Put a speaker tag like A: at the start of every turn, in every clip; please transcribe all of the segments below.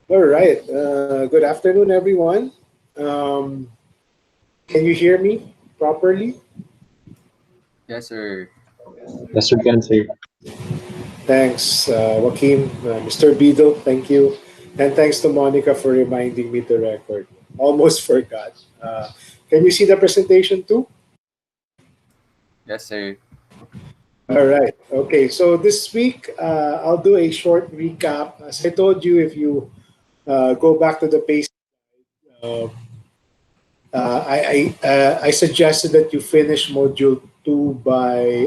A: All right. Good afternoon, everyone. Um, can you hear me properly?
B: Yes, sir.
C: Yes, we can say.
A: Thanks, Joaquin, Mr. Bido. Thank you. And thanks to Monica for reminding me to record. Almost forgot. Can you see the presentation too?
B: Yes, sir.
A: All right. Okay. So this week, I'll do a short recap. As I told you, if you go back to the page, uh, I suggested that you finish module two by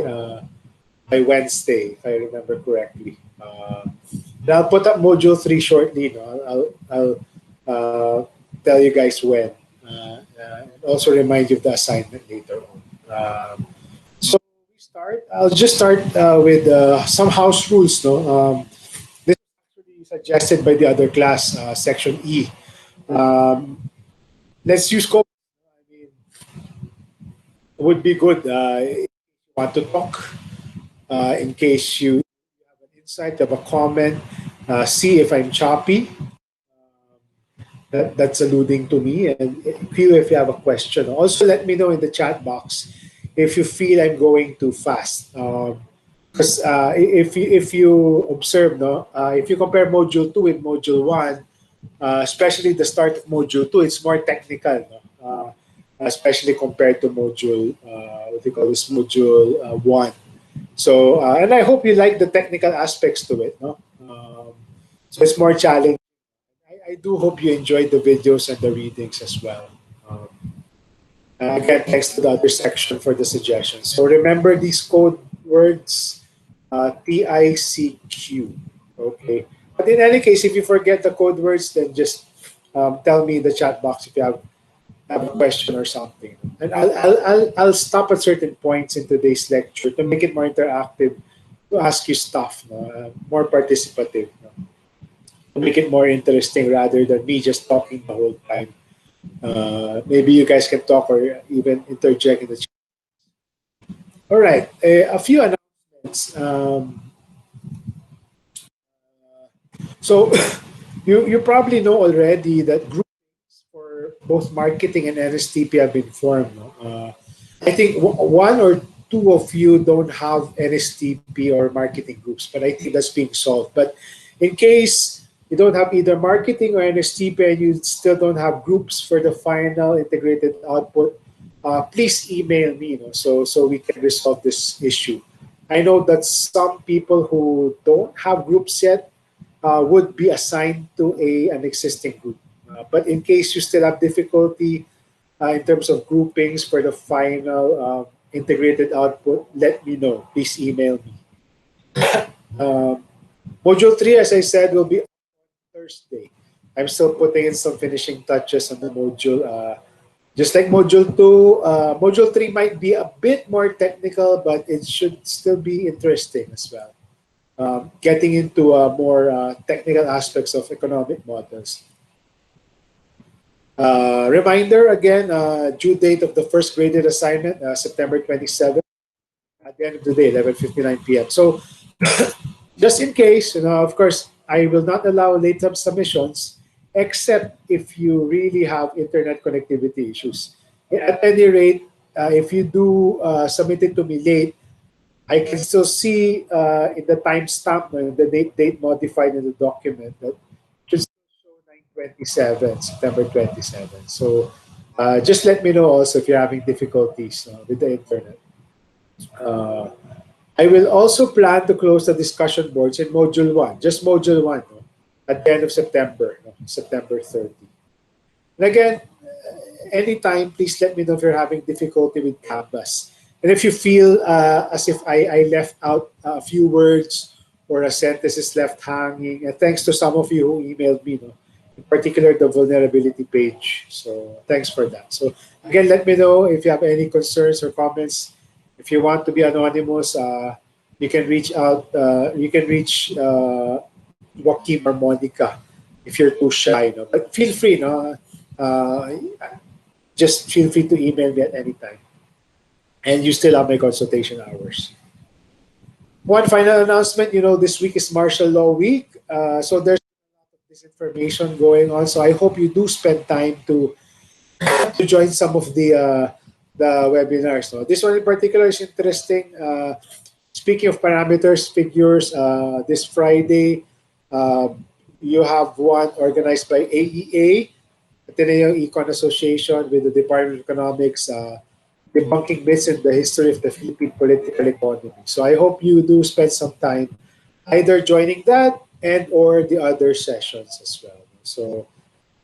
A: Wednesday, if I remember correctly. And I'll put up module three shortly. No? I'll tell you guys when. And also remind you of the assignment later on. So we start. I'll just start with some house rules. No, this is actually suggested by the other class, section E. Um, let's use code. I mean, would be good if you want to talk. In case you have an insight, have a comment, see if I'm choppy. That's alluding to me. And Q if you have a question. Also, let me know in the chat box if you feel I'm going too fast. Because if you observe, no, if you compare module two with module one, especially the start of module two, it's more technical, no? Especially compared to module what do you call this module one. So and I hope you like the technical aspects to it, no? So it's more challenging. I do hope you enjoyed the videos and the readings as well. Um, Again, thanks to the other section for the suggestions. So remember these code words, TICQ. Okay. But in any case, if you forget the code words, then just tell me in the chat box if you have a question or something. And I'll stop at certain points in today's lecture to make it more interactive, to ask you stuff, no? More participative, no? To make it more interesting rather than me just talking the whole time. Maybe you guys can talk or even interject in the chat. All right, a few announcements. So you probably know already that groups for both marketing and NSTP have been formed. No? I think one or two of you don't have NSTP or marketing groups, but I think that's being solved. But in case you don't have either marketing or NSTP and you still don't have groups for the final integrated output, please email me, so we can resolve this issue. I know that some people who don't have groups yet would be assigned to an existing group. But in case you still have difficulty in terms of groupings for the final integrated output, let me know. Please email me. Um, Module 3, as I said, will be on Thursday. I'm still putting in some finishing touches on the module. Just like Module 2, Module 3 might be a bit more technical, but it should still be interesting as well. Getting into more technical aspects of economic models. Reminder again, due date of the first graded assignment, September 27th, at the end of the day, 11:59 p.m. So just in case, of course, I will not allow late submissions except if you really have internet connectivity issues. At any rate, if you do submit it to me late, I can still see in the timestamp, the date modified in the document that should still show 9/27, September 27. So just let me know also if you're having difficulties with the internet. Uh, I will also plan to close the discussion boards in Module 1, just Module 1, no? At the end of September, no? September 30. And again, anytime, please let me know if you're having difficulty with Canvas. And if you feel as if I left out a few words or a sentence is left hanging, and thanks to some of you who emailed me, no? In particular the vulnerability page. So thanks for that. So again, let me know if you have any concerns or comments. If you want to be anonymous, you can reach out. You can reach Joaquin or Monica if you're too shy. No? But feel free, no? Uh, just feel free to email me at any time. And you still have my consultation hours. One final announcement, this week is martial law week. So there's a lot of this information going on. So I hope you do spend time to join some of the webinars. No? This one in particular is interesting. Speaking of parameters, figures, this Friday, um, you have one organized by AEA, Ateneo Econ Association, with the Department of Economics, debunking myths in the history of the Philippine political economy. So I hope you do spend some time either joining that and or the other sessions as well. So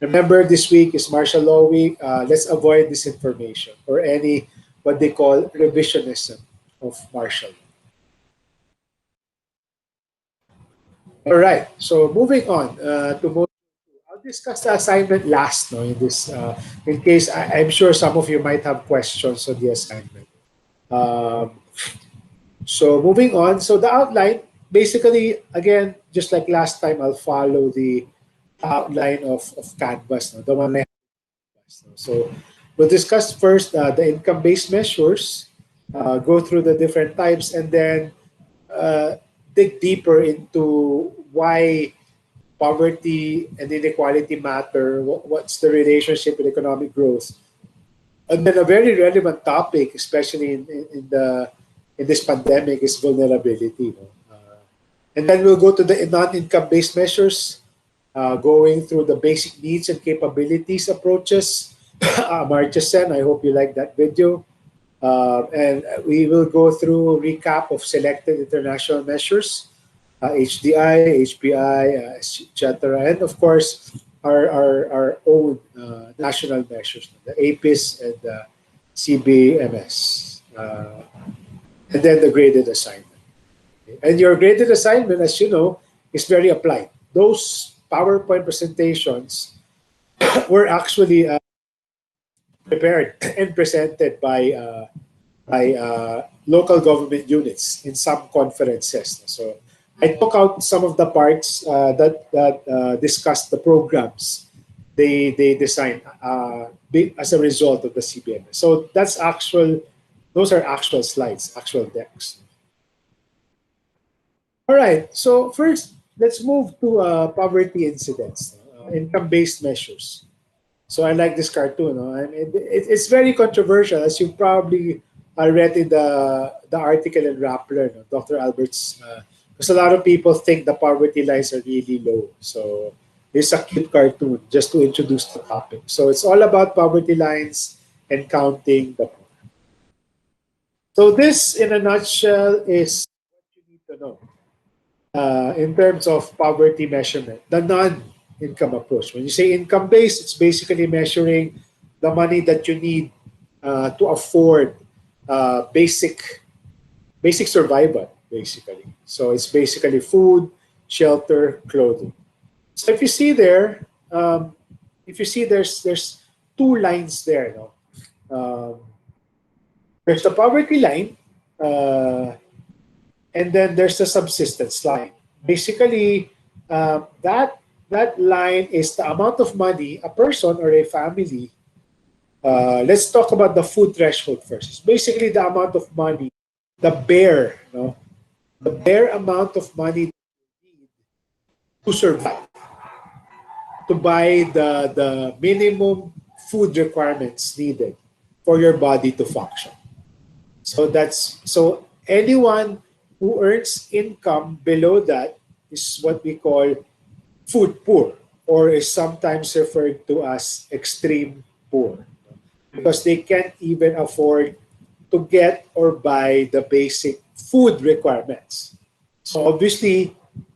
A: remember, this week is martial law week. Let's avoid disinformation or any what they call revisionism of martial law. All right. So moving on to more, I'll discuss the assignment last. No, in this, in case I'm sure some of you might have questions on the assignment. Um, so moving on. So the outline, basically, again, just like last time, I'll follow the outline of Canvas, no, the one I have. So we'll discuss first the income-based measures, go through the different types, and then uh, dig deeper into why poverty and inequality matter, what's the relationship with economic growth, and then a very relevant topic, especially in this pandemic, is vulnerability. No? And then we'll go to the non-income based measures, going through the basic needs and capabilities approaches. Marchesen, I hope you like that video. And we will go through a recap of selected international measures, HDI, HPI, etc. And of course, our own national measures, the APIS and the CBMS. And then the graded assignment. And your graded assignment, as you know, is very applied. Those PowerPoint presentations were actually prepared and presented by local government units in some conferences. So I took out some of the parts that discussed the programs they designed as a result of the CBMS. So that's actual; those are actual slides, actual decks. All right. So first, let's move to poverty incidence, income-based measures. So I like this cartoon. No? I mean, it's very controversial, as you probably read in the article in Rappler, no? Dr. Albert's, because a lot of people think the poverty lines are really low. So it's a cute cartoon just to introduce the topic. So it's all about poverty lines and counting the poor. So this, in a nutshell, is what you need to know in terms of poverty measurement, the non-income approach. When you say income-based, it's basically measuring the money that you need to afford basic survival, basically. So it's basically food, shelter, clothing. So if you see there, there's two lines there. No? There's the poverty line, and then there's the subsistence line. Basically, that line is the amount of money a person or a family. Let's talk about the food threshold first. It's basically the amount of money, the bare, the bare amount of money you need to survive, to buy the minimum food requirements needed for your body to function. So anyone who earns income below that is what we call food poor, or is sometimes referred to as extreme poor, because they can't even afford to get or buy the basic food requirements. So obviously,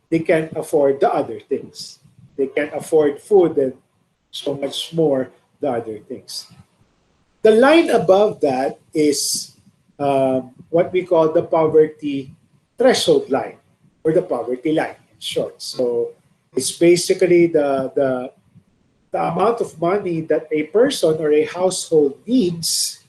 A: they can't afford the other things. They can't afford food and so much more the other things. The line above that is what we call the poverty threshold line, or the poverty line in short. So it's basically the amount of money that a person or a household needs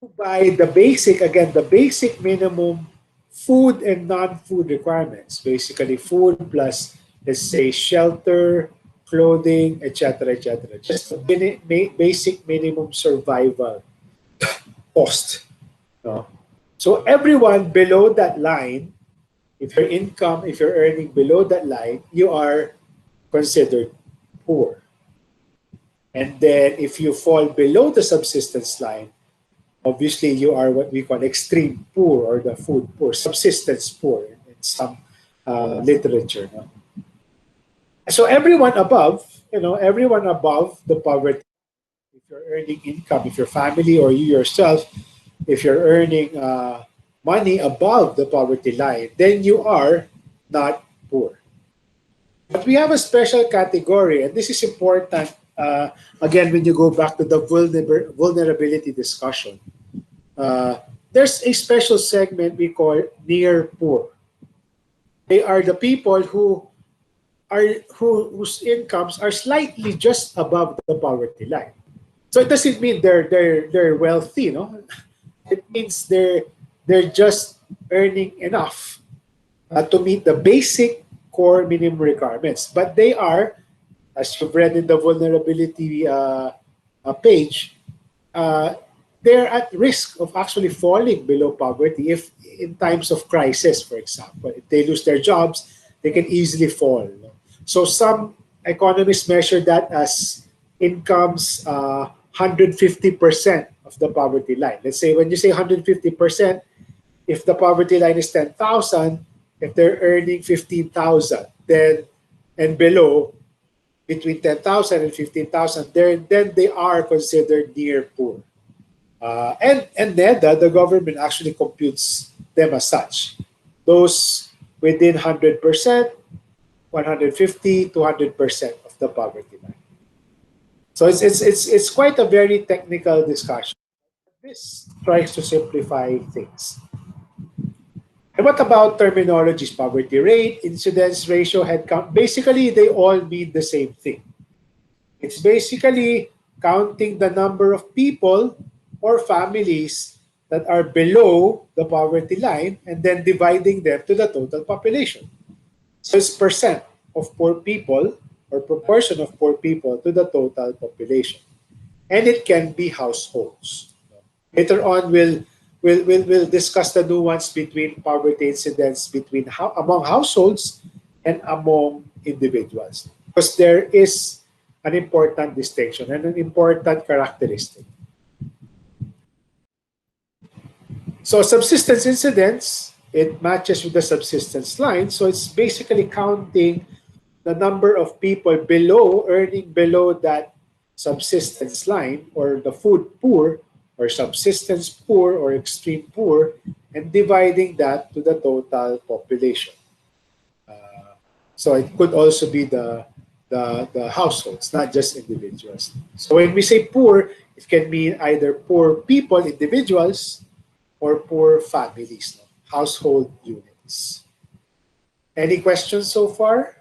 A: to buy the basic minimum food and non-food requirements. Basically food plus, let's say, shelter, clothing, etc., etc. Just the basic minimum survival cost. No? So everyone below that line, if you're earning below that line, you are considered poor. And then if you fall below the subsistence line, obviously you are what we call extreme poor or the food poor, subsistence poor in some literature. No? So everyone above, everyone above the poverty, if you're earning income, if your family or you yourself, if you're earning money above the poverty line, then you are not poor. But we have a special category, and this is important. Again, when you go back to the vulnerability discussion, there's a special segment we call near poor. They are the people whose incomes are slightly just above the poverty line. So it doesn't mean they're wealthy, no. It means they're just earning enough to meet the basic core minimum requirements. But they are, as you've read in the vulnerability page, they're at risk of actually falling below poverty if in times of crisis, for example. If they lose their jobs, they can easily fall. So some economists measure that as incomes 150% of the poverty line. Let's say when you say 150%, if the poverty line is 10,000, if they're earning 15,000, then and below, between 10,000 and 15,000, then they are considered near poor. And then the government actually computes them as such. Those within 100%, 150, 200% of the poverty line. So it's quite a very technical discussion. This tries to simplify things. And what about terminologies? Poverty rate, incidence ratio, headcount. Basically, they all mean the same thing. It's basically counting the number of people or families that are below the poverty line and then dividing them to the total population. So it's percent of poor people or proportion of poor people to the total population. And it can be households. Later on, we'll discuss the nuance between poverty incidence between among households and among individuals. Because there is an important distinction and an important characteristic. So subsistence incidence, it matches with the subsistence line. So it's basically counting the number of people earning below that subsistence line or the food poor or subsistence poor or extreme poor and dividing that to the total population. So it could also be the households, not just individuals. So when we say poor, it can mean either poor people, individuals, or poor families, household units. Any questions so far?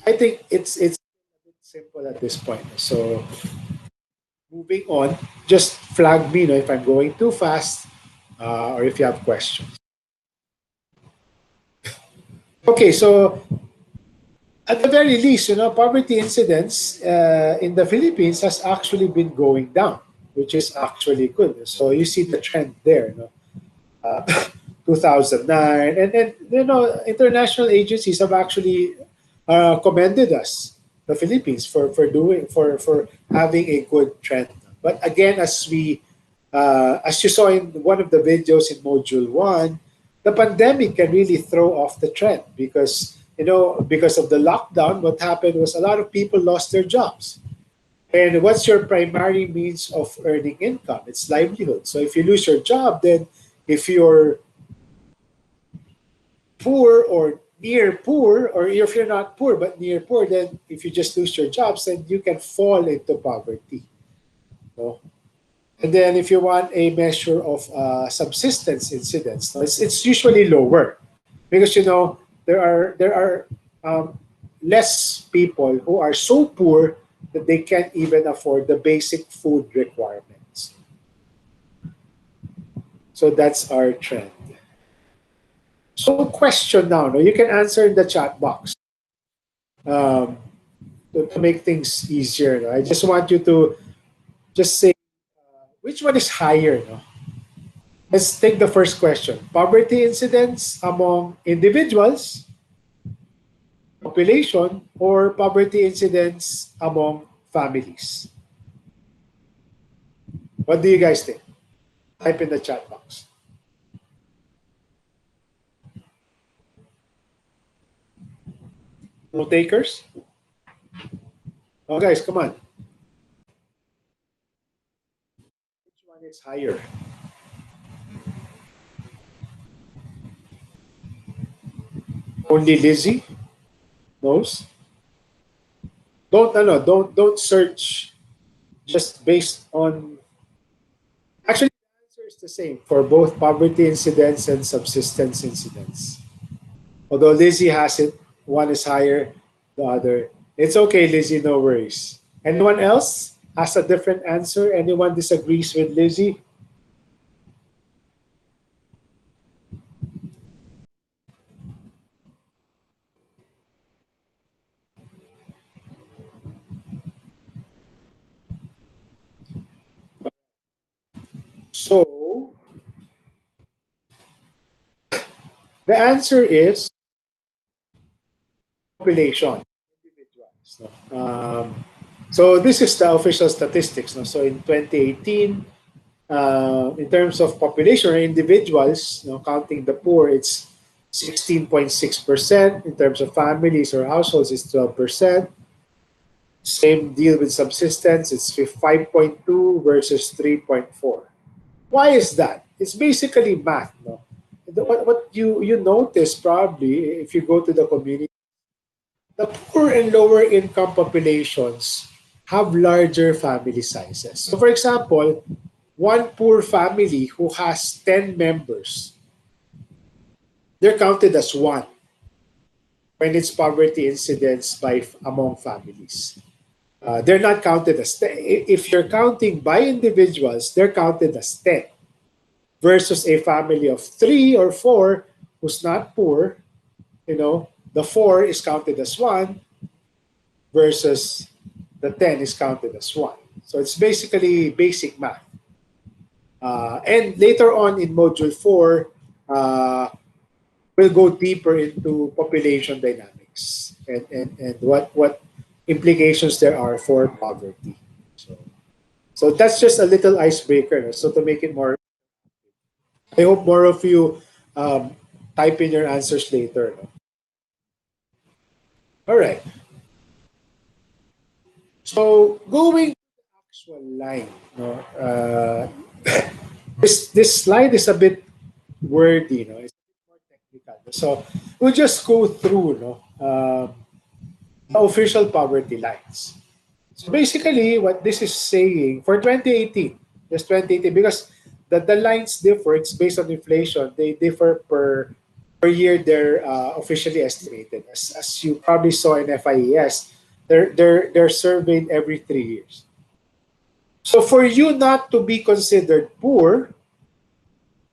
A: I think it's a bit simple at this point. So moving on, just flag me if I'm going too fast or if you have questions. Okay, so at the very least, poverty incidence in the Philippines has actually been going down, which is actually good. So you see the trend there. 2009, and international agencies have actually commended us, the Philippines, for having a good trend. But again, as you saw in one of the videos in Module 1, the pandemic can really throw off the trend because of the lockdown. What happened was a lot of people lost their jobs. And what's your primary means of earning income? It's livelihood. So if you lose your job, then if you're poor or near poor, or if you're not poor but near poor, then if you just lose your jobs, then you can fall into poverty. And then if you want a measure of subsistence incidence, it's usually lower because there are less people who are so poor that they can't even afford the basic food requirements. So that's our trend. So question now, you can answer in the chat box to make things easier. I just want you to just say which one is higher. Let's take the first question. Poverty incidence among individuals, population, or poverty incidence among families? What do you guys think? Type in the chat box. No takers? Oh, guys, come on. Which one is higher? Only Lizzie knows. Don't search just based on. Actually, the answer is the same for both poverty incidence and subsistence incidence. Although Lizzie has it, one is higher, the other. It's okay, Lizzie, no worries. Anyone else has a different answer? Anyone disagrees with Lizzie? So the answer is population, individuals. No? So this is the official statistics. No? So in 2018, in terms of population or individuals, counting the poor, it's 16.6%. In terms of families or households, it's 12%. Same deal with subsistence, it's 5.2 versus 3.4. Why is that? It's basically math. No? What you notice probably if you go to the community, the poor and lower income populations have larger family sizes. So for example, one poor family who has 10 members, they're counted as one when it's poverty incidence by among families. They're not counted as 10. If you're counting by individuals, they're counted as 10 versus a family of 3 or 4 who's not poor. The 4 is counted as 1 versus the 10 is counted as 1. So it's basically basic math. And later on in Module 4, we'll go deeper into population dynamics and what implications there are for poverty. So that's just a little icebreaker. So to make it more, I hope more of you type in your answers later. All right. So going to the actual line, this slide is a bit wordy, it's a bit more technical. So we'll just go through, the official poverty lines. So basically, what this is saying for 2018, just 2018, because the lines differ. It's based on inflation. They differ per year. They're officially estimated. As you probably saw in FIES, they're surveyed every 3 years. So for you not to be considered poor,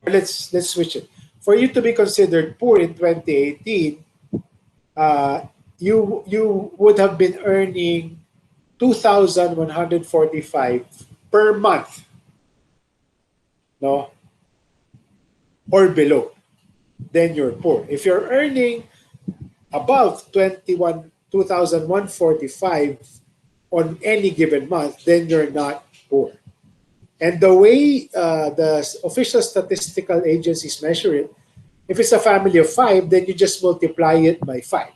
A: let's switch it. For you to be considered poor in 2018, you would have been earning 2,145 per month, no, or below. Then you're poor. If you're earning above 2,145 on any given month, then you're not poor. And the way the official statistical agencies measure it, if it's a family of 5, then you just multiply it by 5.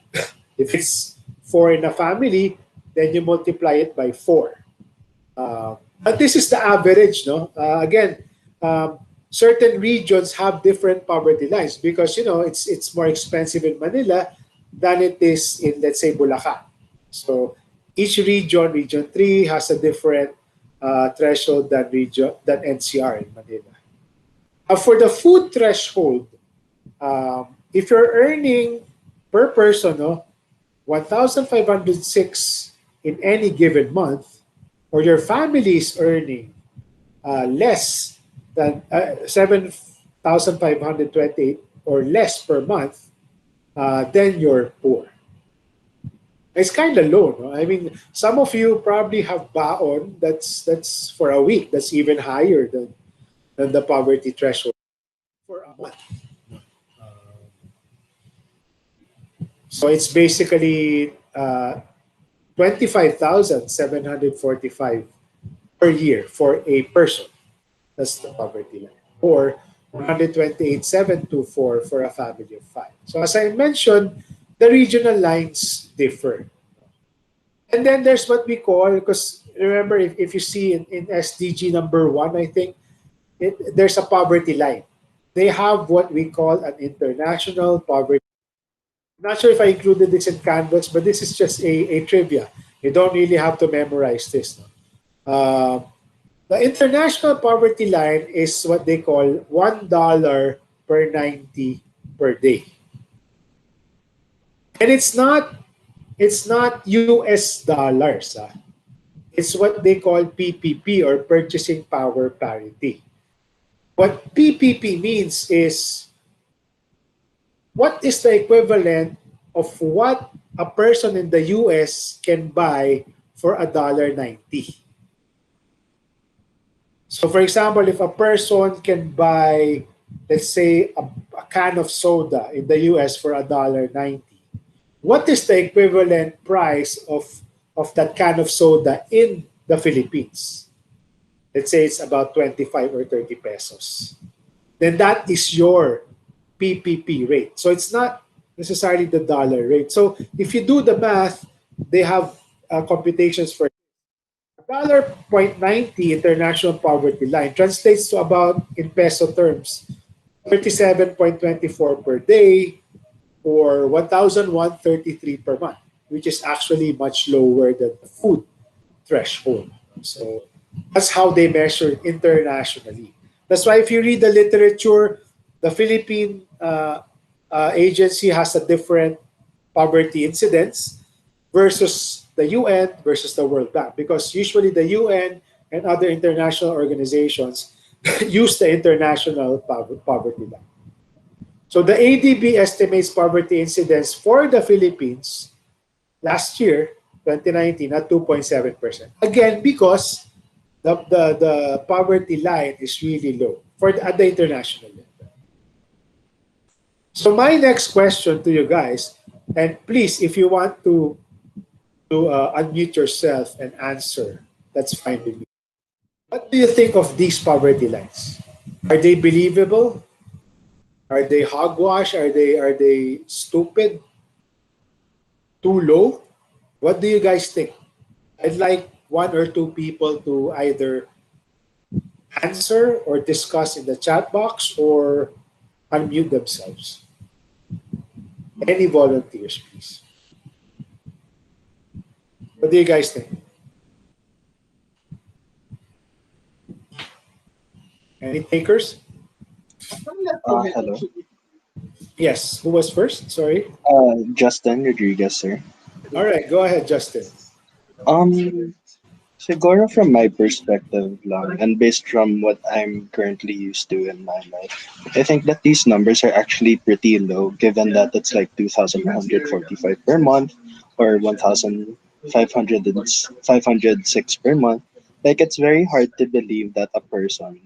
A: If it's 4 in a family, then you multiply it by 4. But this is the average, no? Again, certain regions have different poverty lines because it's more expensive in Manila than it is in, let's say, Bulacan. So each region 3 has a different threshold than NCR in Manila. For the food threshold, if you're earning per person, 1,506 in any given month, or your family is earning less than 7,528 or less per month, then you're poor. It's kind of low, no? I mean, some of you probably have baon that's for a week. That's even higher than the poverty threshold. month. So it's basically 25,745 per year for a person. That's the poverty line. Or 128,724 for a family of five. So as I mentioned, the regional lines differ. And then there's what we call, because remember, if you see in SDG number one, I think, there's a poverty line. They have what we call an international poverty. I'm not sure if I included this in Canvas, but this is just a trivia. You don't really have to memorize this. No? The international poverty line is what they call $1 per 90 per day. And it's not US dollars. It's what they call PPP, or purchasing power parity. What PPP means is, what is the equivalent of what a person in the US can buy for $1.90? So for example, if a person can buy, let's say, a can of soda in the US for $1.90, what is the equivalent price of that can of soda in the Philippines? Let's say it's about 25 or 30 pesos. Then that is your PPP rate. So it's not necessarily the dollar rate. So if you do the math, they have computations for $1.90 international poverty line translates to about, in peso terms, 37.24 per day, or 1,133 per month, which is actually much lower than the food threshold. So that's how they measure it internationally. That's why if you read the literature, the Philippine agency has a different poverty incidence versus the UN versus the World Bank, because usually the UN and other international organizations use the international poverty line. So the ADB estimates poverty incidence for the Philippines last year, 2019, at 2.7%. Again, because the poverty line is really low at the international level. So my next question to you guys, and please, if you want to unmute yourself and answer, that's fine with me. What do you think of these poverty lines? Are they believable? Are they hogwash? Are they stupid? Too low? What do you guys think? I'd like one or two people to either answer or discuss in the chat box or unmute themselves. Any volunteers, please? What do you guys think? Any takers?
D: Hello.
A: Yes. Who was first? Sorry.
D: Justin Rodriguez, sir.
A: All right. Go ahead, Justin.
D: Um, Siguro from my perspective lang, and based from what I'm currently used to in my life, I think that these numbers are actually pretty low, given that it's like 2,145 per month or 1,506 per month. Like, it's very hard to believe that a person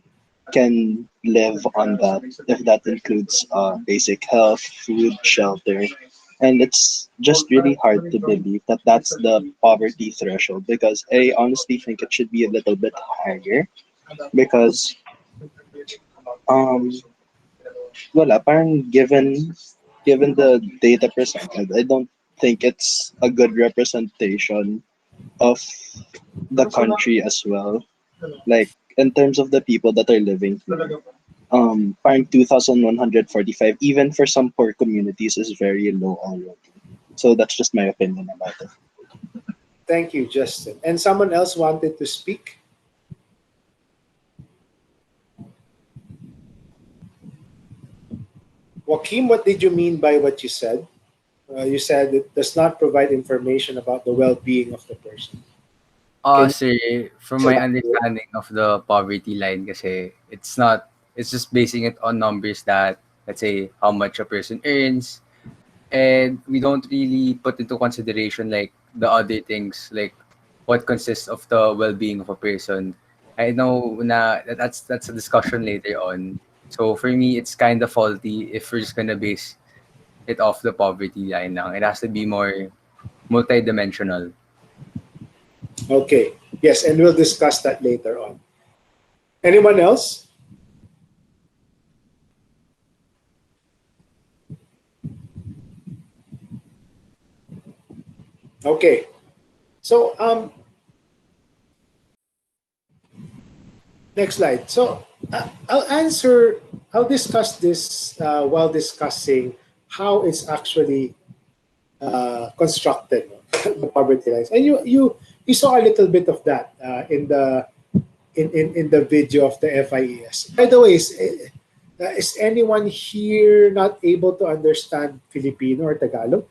D: can live on that if that includes basic health, food, shelter. And it's just really hard to believe that that's the poverty threshold, because I honestly think it should be a little bit higher, because um parang given the data presented, I don't think it's a good representation of the country as well. Like, in terms of the people that are living here, parang 2,145, even for some poor communities, is very low already. So that's just my opinion about it.
A: Thank you, Justin. And someone else wanted to speak? Joaquim, what did you mean by what you said? You said it does not provide information about the well-being of the person. Can you
B: Sir, from my understanding of the poverty line kasi it's just basing it on numbers that, let's say, how much a person earns, and we don't really put into consideration like the other things, like what consists of the well-being of a person. I know na that's a discussion later on, So for me, it's kind of faulty if we're just gonna base it off the poverty line now. It has to be more multidimensional.
A: Okay. Yes, and we'll discuss that later on. Anyone else? Okay. So next slide. So I'll answer. I'll discuss this while discussing how it's actually constructed, the poverty lines. And you saw a little bit of that in the video of the FIES. By the way, is anyone here not able to understand Filipino or Tagalog?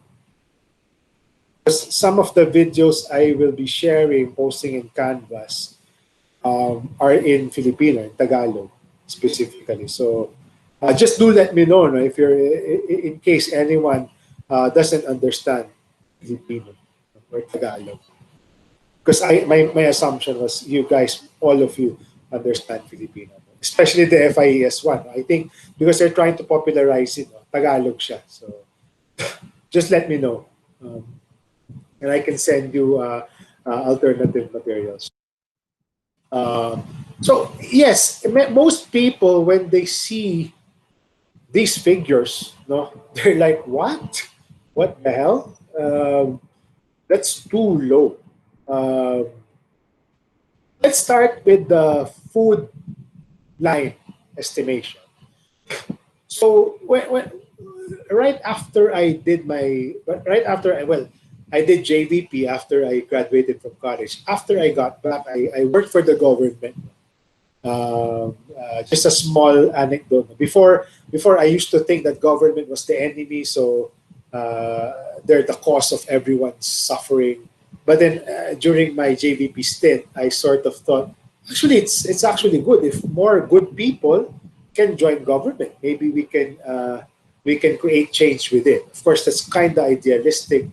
A: Because some of the videos I will be sharing, posting in Canvas, are in Filipino, in Tagalog specifically. So just do let me know, no, if you're in case anyone doesn't understand Filipino or Tagalog. Because my assumption was you guys, all of you, understand Filipino, especially the FIES one. I think because they're trying to popularize it, no, Tagalog siya. So just let me know, and I can send you alternative materials. Um, so yes, most people when they see these figures, no, they're like, "What? What the hell? That's too low." Um, let's start with the food line estimation. So when right after I did my right after I well I did JVP after I graduated from college. After I got back, I worked for the government. Just a small anecdote. Before I used to think that government was the enemy, so they're the cause of everyone's suffering. But then during my JVP stint, I sort of thought, actually, it's actually good if more good people can join government. Maybe we can create change with it. Of course, that's kind of idealistic and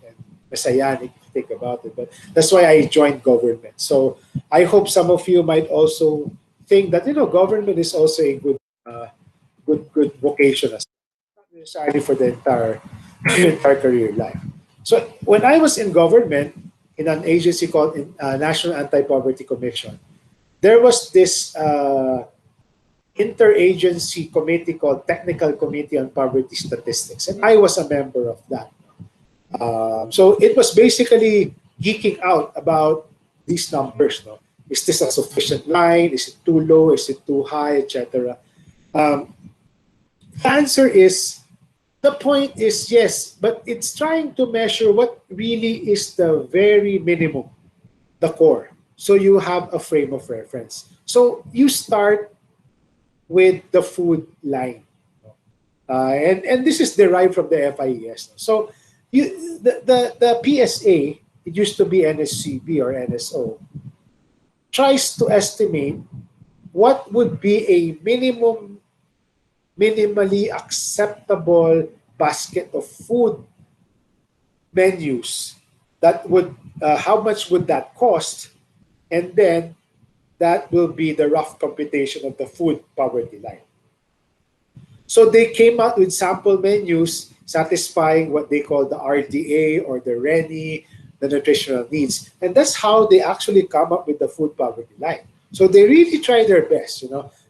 A: messianic if you think about it, but that's why I joined government. So I hope some of you might also think that government is also a good vocation as well. Not necessarily for the entire entire career life. So when I was in government in an agency called National Anti-Poverty Commission, there was this interagency committee called Technical Committee on Poverty Statistics, and I was a member of that. So it was basically geeking out about these numbers. No, is this a sufficient line? Is it too low? Is it too high, etc. Um, the answer is the point is yes, but it's trying to measure what really is the very minimum, the core. So you have a frame of reference. So you start with the food line. And this is derived from the FIES. So the PSA, it used to be NSCB or NSO, tries to estimate what would be a minimally acceptable basket of food menus that would how much would that cost, and then that will be the rough computation of the food poverty line. So they came out with sample menus satisfying what they call the RDA or the RENI, the nutritional needs. And that's how they actually come up with the food poverty line. So they really try their best,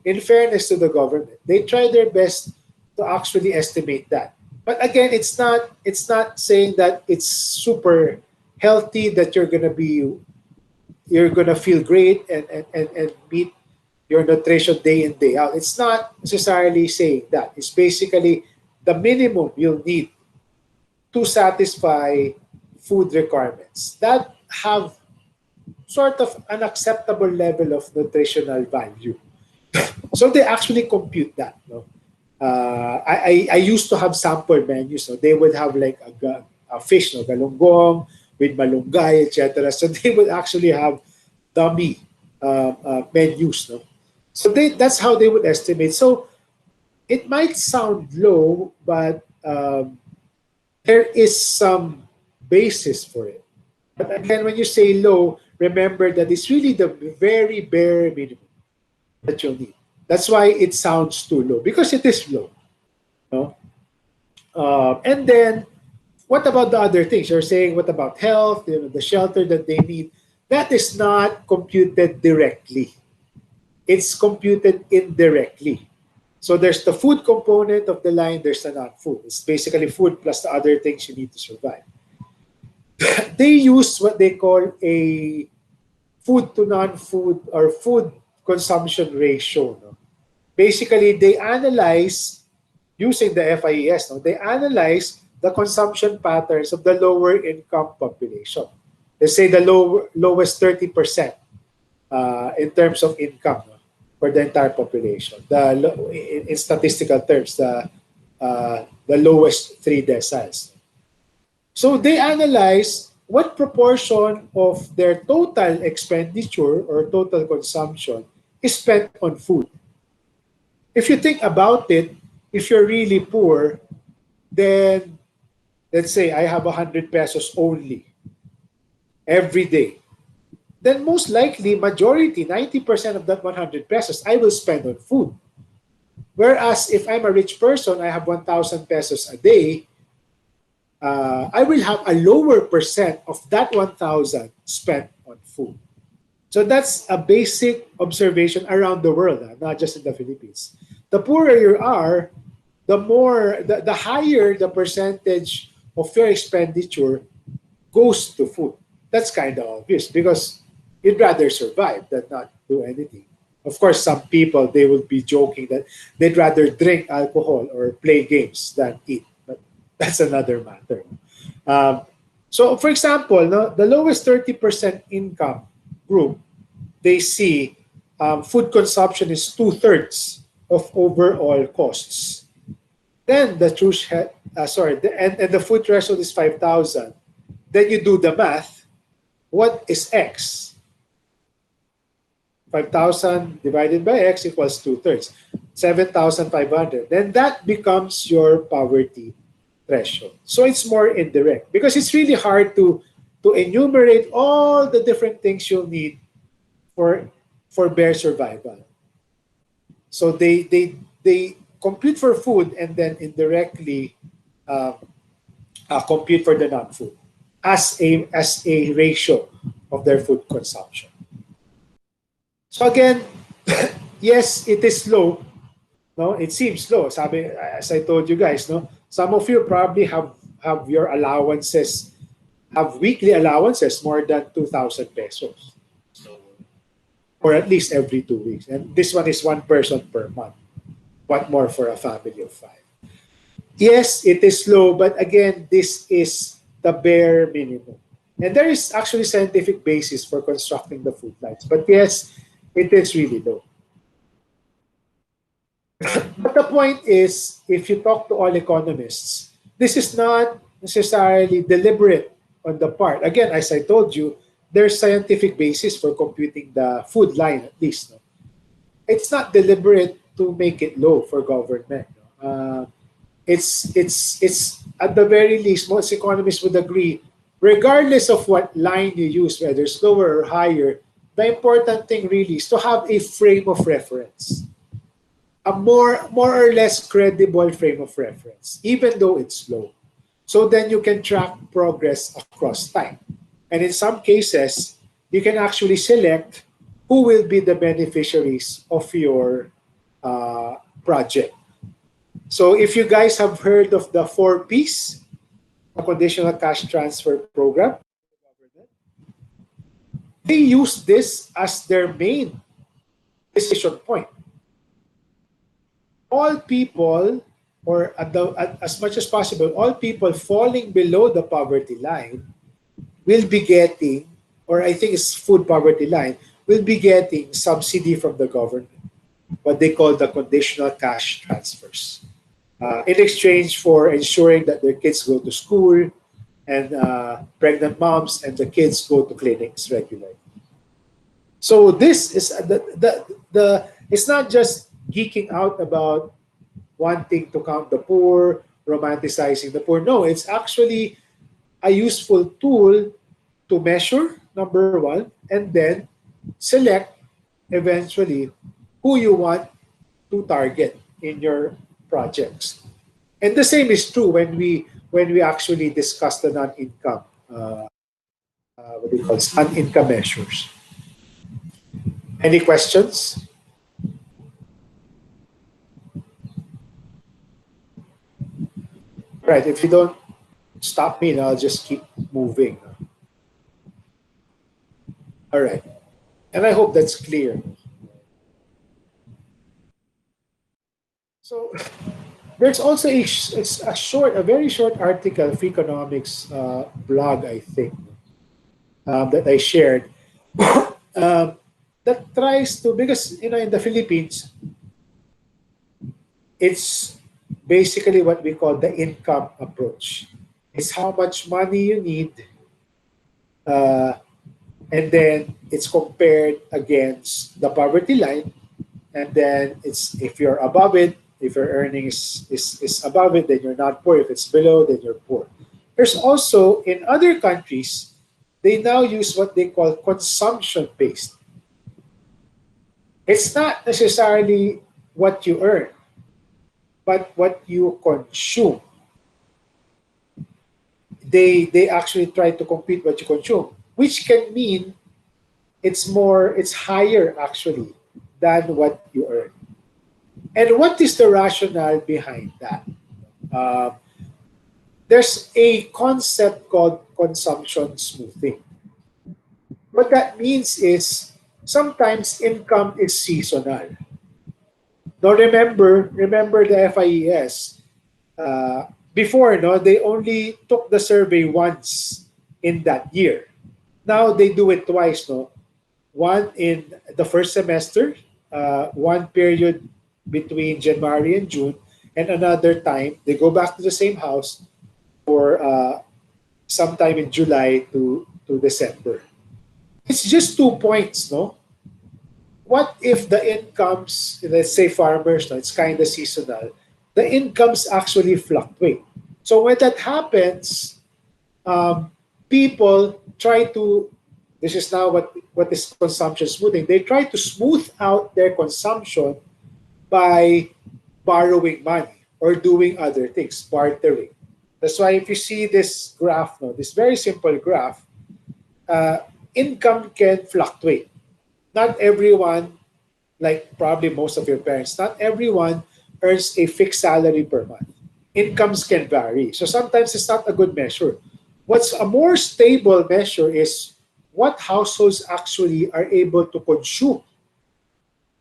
A: in fairness to the government. They try their best to actually estimate that. But again, it's not saying that it's super healthy, that you're gonna feel great and meet your nutrition day in, day out. It's not necessarily saying that. It's basically the minimum you'll need to satisfy food requirements that have sort of an acceptable level of nutritional value. So they actually compute that. No? I used to have sample menus. So they would have like a fish, no, galunggong with malunggay, etc. So they would actually have dummy menus. No? So that's how they would estimate. So it might sound low, but there is some basis for it. But again, when you say low, remember that it's really the very bare minimum that you'll need. That's why it sounds too low, because it is low. No? And then, what about the other things? You're saying, what about health, the shelter that they need? That is not computed directly. It's computed indirectly. So there's the food component of the line, there's the non-food. It's basically food plus the other things you need to survive. They use what they call a food to non-food or food consumption ratio. No? Basically, they analyze using the FIES. No? They analyze the consumption patterns of the lower income population. Let's say the lowest 30% in terms of income, no? For the entire population. In statistical terms, the lowest three deciles. So they analyze what proportion of their total expenditure or total consumption is spent on food. If you think about it, if you're really poor, then let's say I have 100 pesos only every day. Then most likely, majority, 90% of that 100 pesos, I will spend on food. Whereas if I'm a rich person, I have 1,000 pesos a day, I will have a lower percent of that 1,000 spent on food. So that's a basic observation around the world, not just in the Philippines. The poorer you are, the higher the percentage of your expenditure goes to food. That's kind of obvious because you'd rather survive than not do anything. Of course, some people, they will be joking that they'd rather drink alcohol or play games than eat. But that's another matter. So, for example, no, the lowest 30% income group, they see food consumption is 2/3 of overall costs. Then the and the food threshold is 5,000. Then you do the math. What is X? 5,000 divided by X equals 2/3. 7,500. Then that becomes your poverty threshold. So it's more indirect because it's really hard to enumerate all the different things you'll need for bare survival. So they compute for food and then indirectly compute for the non-food as a ratio of their food consumption. So again, yes, it is low. No, it seems low. Sabi, as I told you guys, no, some of you probably have your allowances, have weekly allowances more than 2,000 pesos. So, or at least every 2 weeks. And this one is one person per month. What more for a family of 5? Yes, it is low, but again, this is the bare minimum. And there is actually scientific basis for constructing the food lines. But yes, it is really low. But the point is, if you talk to all economists, this is not necessarily deliberate on the part. Again, as I told you, there's scientific basis for computing the food line at least. No? It's not deliberate to make it low for government. No? It's at the very least, most economists would agree, regardless of what line you use, whether it's lower or higher, the important thing really is to have a frame of reference, a more or less credible frame of reference, even though it's low. So then you can track progress across time. And in some cases, you can actually select who will be the beneficiaries of your project. So if you guys have heard of the 4Ps, a conditional cash transfer program, they use this as their main decision point. All people, or as much as possible, all people falling below the poverty line will be getting, or I think it's food poverty line, will be getting subsidy from the government, what they call the conditional cash transfers, in exchange for ensuring that their kids go to school and pregnant moms and the kids go to clinics regularly. So this is it's not just geeking out about wanting to count the poor, romanticizing the poor. No, it's actually a useful tool to measure, number one, and then select eventually who you want to target in your projects. And the same is true when we actually discuss the non-income what do you call it, non-income measures. Any questions? Right. If you don't stop me, I'll just keep moving. All right. And I hope that's clear. So there's also a very short article, of economics blog, I think, that I shared, that tries to, because in the Philippines, it's basically what we call the income approach. It's how much money you need, uh, and then it's compared against the poverty line, and then it's if you're above it, if your earnings is above it, then you're not poor. If it's below, then you're poor. There's also in other countries, they now use what they call consumption based. It's not necessarily what you earn, but what you consume. They actually try to compete what you consume, which can mean it's higher actually than what you earn. And what is the rationale behind that? Uh, there's a concept called consumption smoothing. What that means is sometimes income is seasonal. Now remember the FIES. Before, no, they only took the survey once in that year. Now they do it twice, no. One in the first semester, one period between January and June, and another time they go back to the same house for sometime in July to December. It's just 2 points, no? What if the incomes, let's say farmers, no, it's kind of seasonal, the incomes actually fluctuate. So when that happens, um, people try to, this is now what is consumption smoothing, they try to smooth out their consumption by borrowing money or doing other things, bartering. That's why if you see this graph, no, this very simple graph, uh, income can fluctuate. Not everyone, like probably most of your parents, not everyone earns a fixed salary per month. Incomes can vary. So sometimes it's not a good measure. What's a more stable measure is what households actually are able to consume,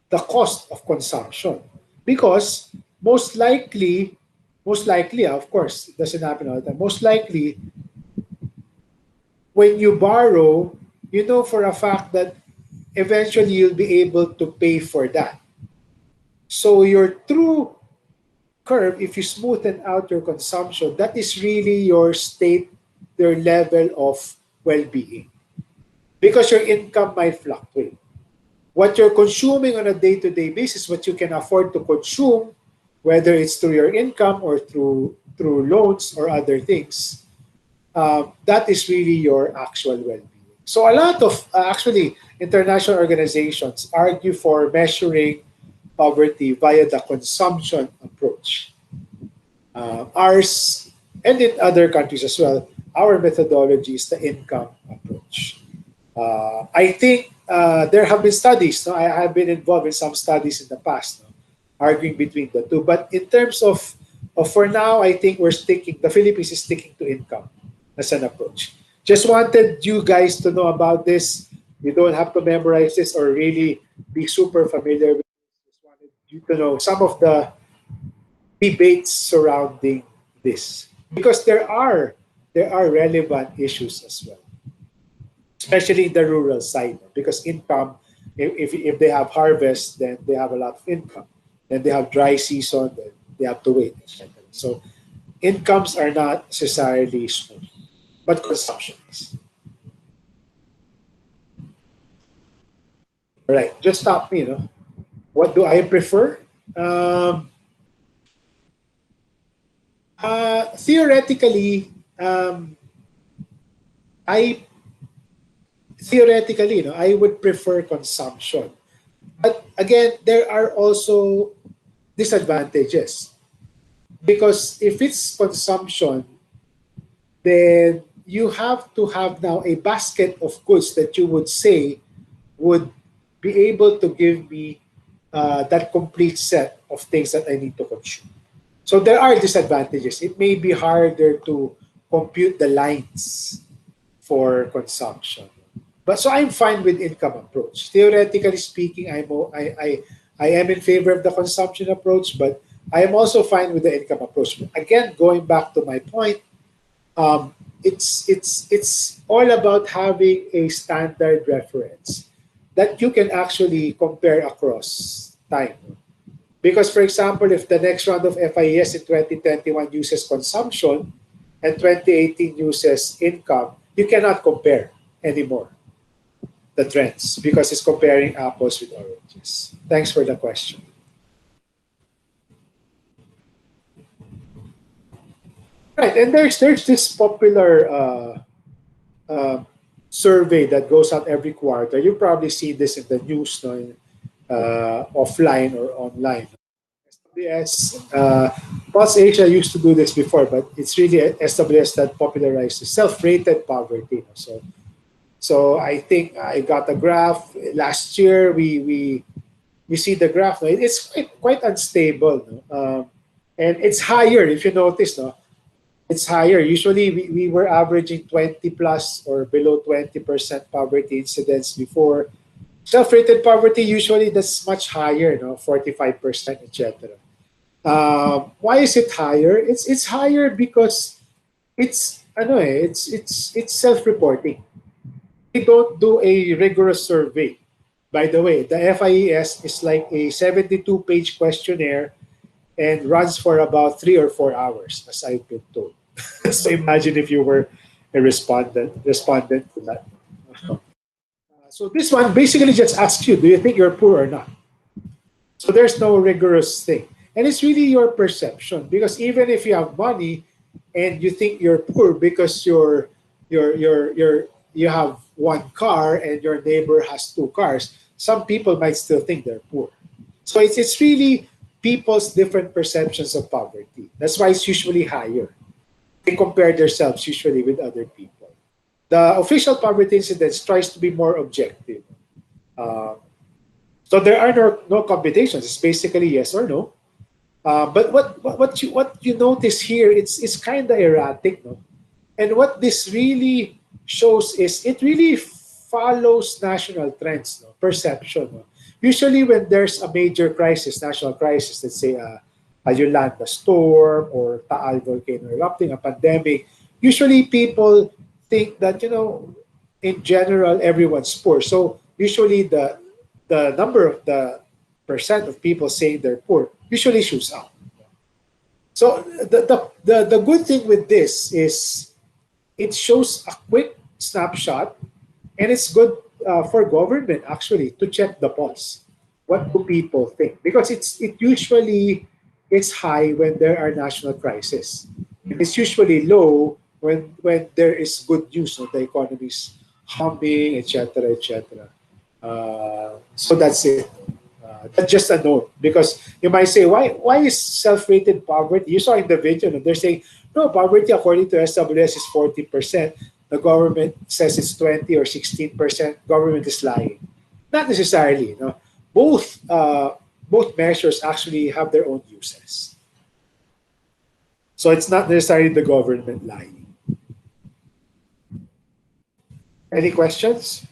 A: the cost of consumption. Because most likely, of course, it doesn't happen all the time. Most likely, when you borrow, you know for a fact that eventually you'll be able to pay for that. So your true curve, if you smoothen out your consumption, that is really your state, your level of well-being. Because your income might fluctuate. What you're consuming on a day-to-day basis, what you can afford to consume, whether it's through your income or through loans or other things, that is really your actual well-being. So a lot of actually international organizations argue for measuring poverty via the consumption approach. Ours, and in other countries as well, our methodology is the income approach. I think there have been studies. No? I have been involved in some studies in the past, no? Arguing between the two. But in terms of for now, I think the Philippines is sticking to income as an approach. Just wanted you guys to know about this. You don't have to memorize this or really be super familiar with this. Just wanted you to know some of the debates surrounding this because there are relevant issues as well, especially in the rural side. Because income, if they have harvest, then they have a lot of income. Then they have dry season, then they have to wait, etc. So incomes are not necessarily smooth, but consumption is. All right, just stop me. What do I prefer? Um, Theoretically, I I would prefer consumption. But again, there are also disadvantages. Because if it's consumption, then you have to have now a basket of goods that you would say would be able to give me that complete set of things that I need to consume. So there are disadvantages. It may be harder to compute the lines for consumption. But so I'm fine with income approach. Theoretically speaking, I am in favor of the consumption approach, but I am also fine with the income approach. Again, going back to my point, it's all about having a standard reference that you can actually compare across time. Because, for example, if the next round of FIES in 2021 uses consumption and 2018 uses income, you cannot compare anymore the trends because it's comparing apples with oranges. Thanks for the question. Right, and there's this popular uh, survey that goes out every quarter. You probably see this in the news, no, offline or online. SWS, Pulse Asia used to do this before, but it's really SWS that popularized self-rated poverty. So I think I got a graph last year. We see the graph. No? It's quite unstable, no? And it's higher if you notice. No, it's higher. Usually we were averaging 20 plus or below 20% poverty incidence before. Self-rated poverty usually that's much higher, no, 45%, etc. Why is it higher? It's higher because it's self-reporting. They don't do a rigorous survey. By the way, the FIES is like a 72-page questionnaire and runs for about 3 or 4 hours, as I've been told. So imagine if you were a respondent to that. So this one basically just asks you, do you think you're poor or not? So there's no rigorous thing. And it's really your perception because even if you have money and you think you're poor because you have one car and your neighbor has two cars, some people might still think they're poor. So it's really people's different perceptions of poverty. That's why it's usually higher. They compare themselves usually with other people. The official poverty incidence tries to be more objective. Uh, so there are no computations. It's basically yes or no. But what you notice here, it's kind of erratic, no? And what this really shows is it really follows national trends, no? Perception. No? Usually, when there's a major crisis, national crisis, let's say a Yolanda storm or Taal volcano erupting, a pandemic, usually people think that in general everyone's poor. So usually the number of the percent of people saying they're poor usually shoots up. So the good thing with this is it shows a quick snapshot, and it's good for government actually to check the pulse. What do people think? Because it's high when there are national crises. It's usually low when there is good news of the economy's humming, etc., etc. So that's it. That's just a note because you might say, why is self-rated poverty? You saw in the video, they're saying, no, poverty according to SWS is 40%. The government says it's 20 or 16%. Government is lying. Not necessarily. Both measures actually have their own uses. So it's not necessarily the government lying. Any questions?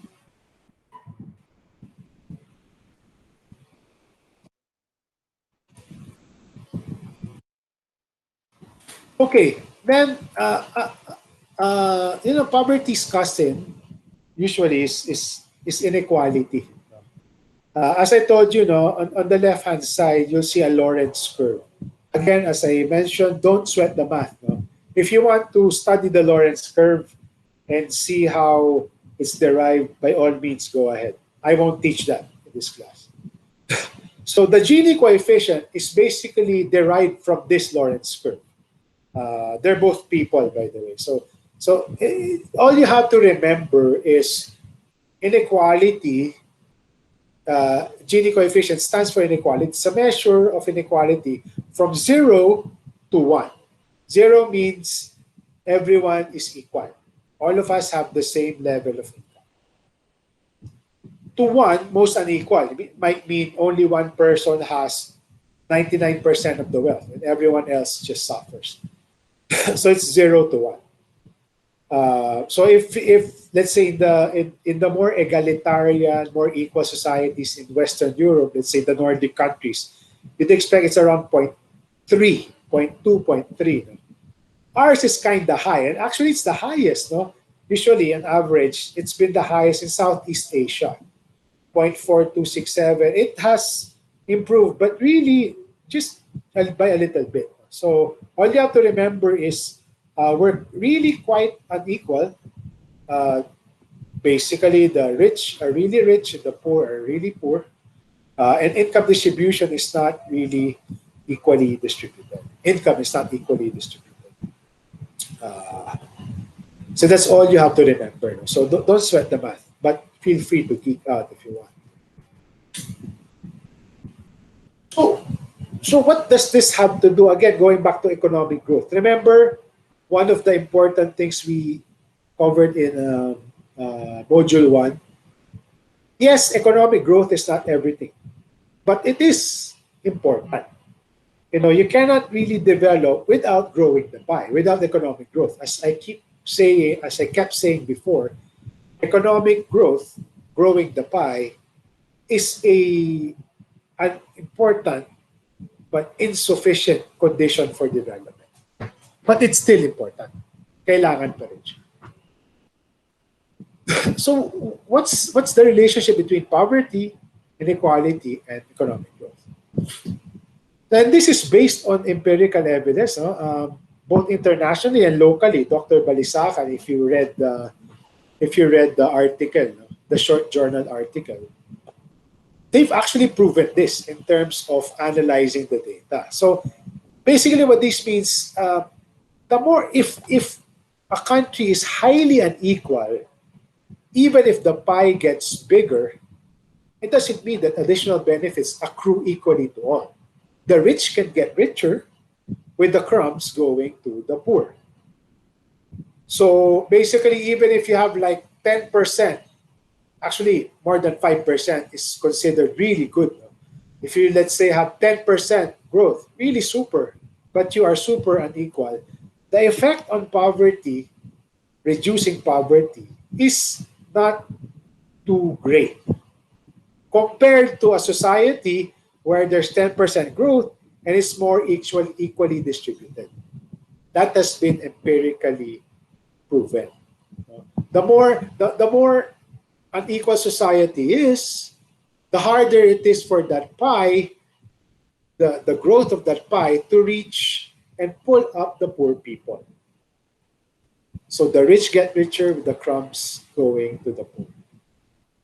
A: Okay, then poverty's cousin usually is inequality. As I told you, on the left hand side you'll see a Lorentz curve. Again, as I mentioned, don't sweat the math. No? If you want to study the Lorentz curve and see how it's derived, by all means, go ahead. I won't teach that in this class. So the Gini coefficient is basically derived from this Lorentz curve. They're both people, by the way. So all you have to remember is inequality Gini coefficient stands for inequality. It's a measure of inequality from 0 to 1. 0 means everyone is equal. All of us have the same level of income. To 1, most unequal. It might mean only one person has 99% of the wealth and everyone else just suffers. So it's 0 to 1. So if let's say in the more egalitarian, more equal societies in Western Europe, let's say the Nordic countries, you'd expect it's around 0.3, 0.2, 0.3. No? Ours is kind of high, and actually it's the highest. No, usually on average, it's been the highest in Southeast Asia, 0.4267. It has improved, but really just by a little bit. So all you have to remember is we're really quite unequal. Basically, the rich are really rich and the poor are really poor. And income distribution is not really equally distributed. Income is not equally distributed. So that's all you have to remember. No? So don't sweat the math, but feel free to geek out if you want. So what does this have to do? Again, going back to economic growth. Remember, one of the important things we covered in Module 1. Yes, economic growth is not everything, but it is important. You know, you cannot really develop without growing the pie, without economic growth. As I kept saying before, economic growth, growing the pie, is an important but insufficient condition for development. But it's still important. Kailangan pa rin siya. So what's the relationship between poverty, inequality, and economic growth? And this is based on empirical evidence, no? Both internationally and locally. Dr. Balisacan, if you read the article, no? The short journal article, they've actually proven this in terms of analyzing the data. So basically, what this means, the more if a country is highly unequal, even if the pie gets bigger, it doesn't mean that additional benefits accrue equally to all. The rich can get richer with the crumbs going to the poor. So basically, even if you have like 10%, actually more than 5% is considered really good. If you, let's say, have 10% growth, really super, but you are super unequal, the effect on poverty, reducing poverty, is not too great compared to a society where there's 10% growth and it's more equally distributed. That has been empirically proven. The more unequal society is, the harder it is for that pie, the growth of that pie, to reach and pull up the poor people. So the rich get richer with the crumbs going to the poor.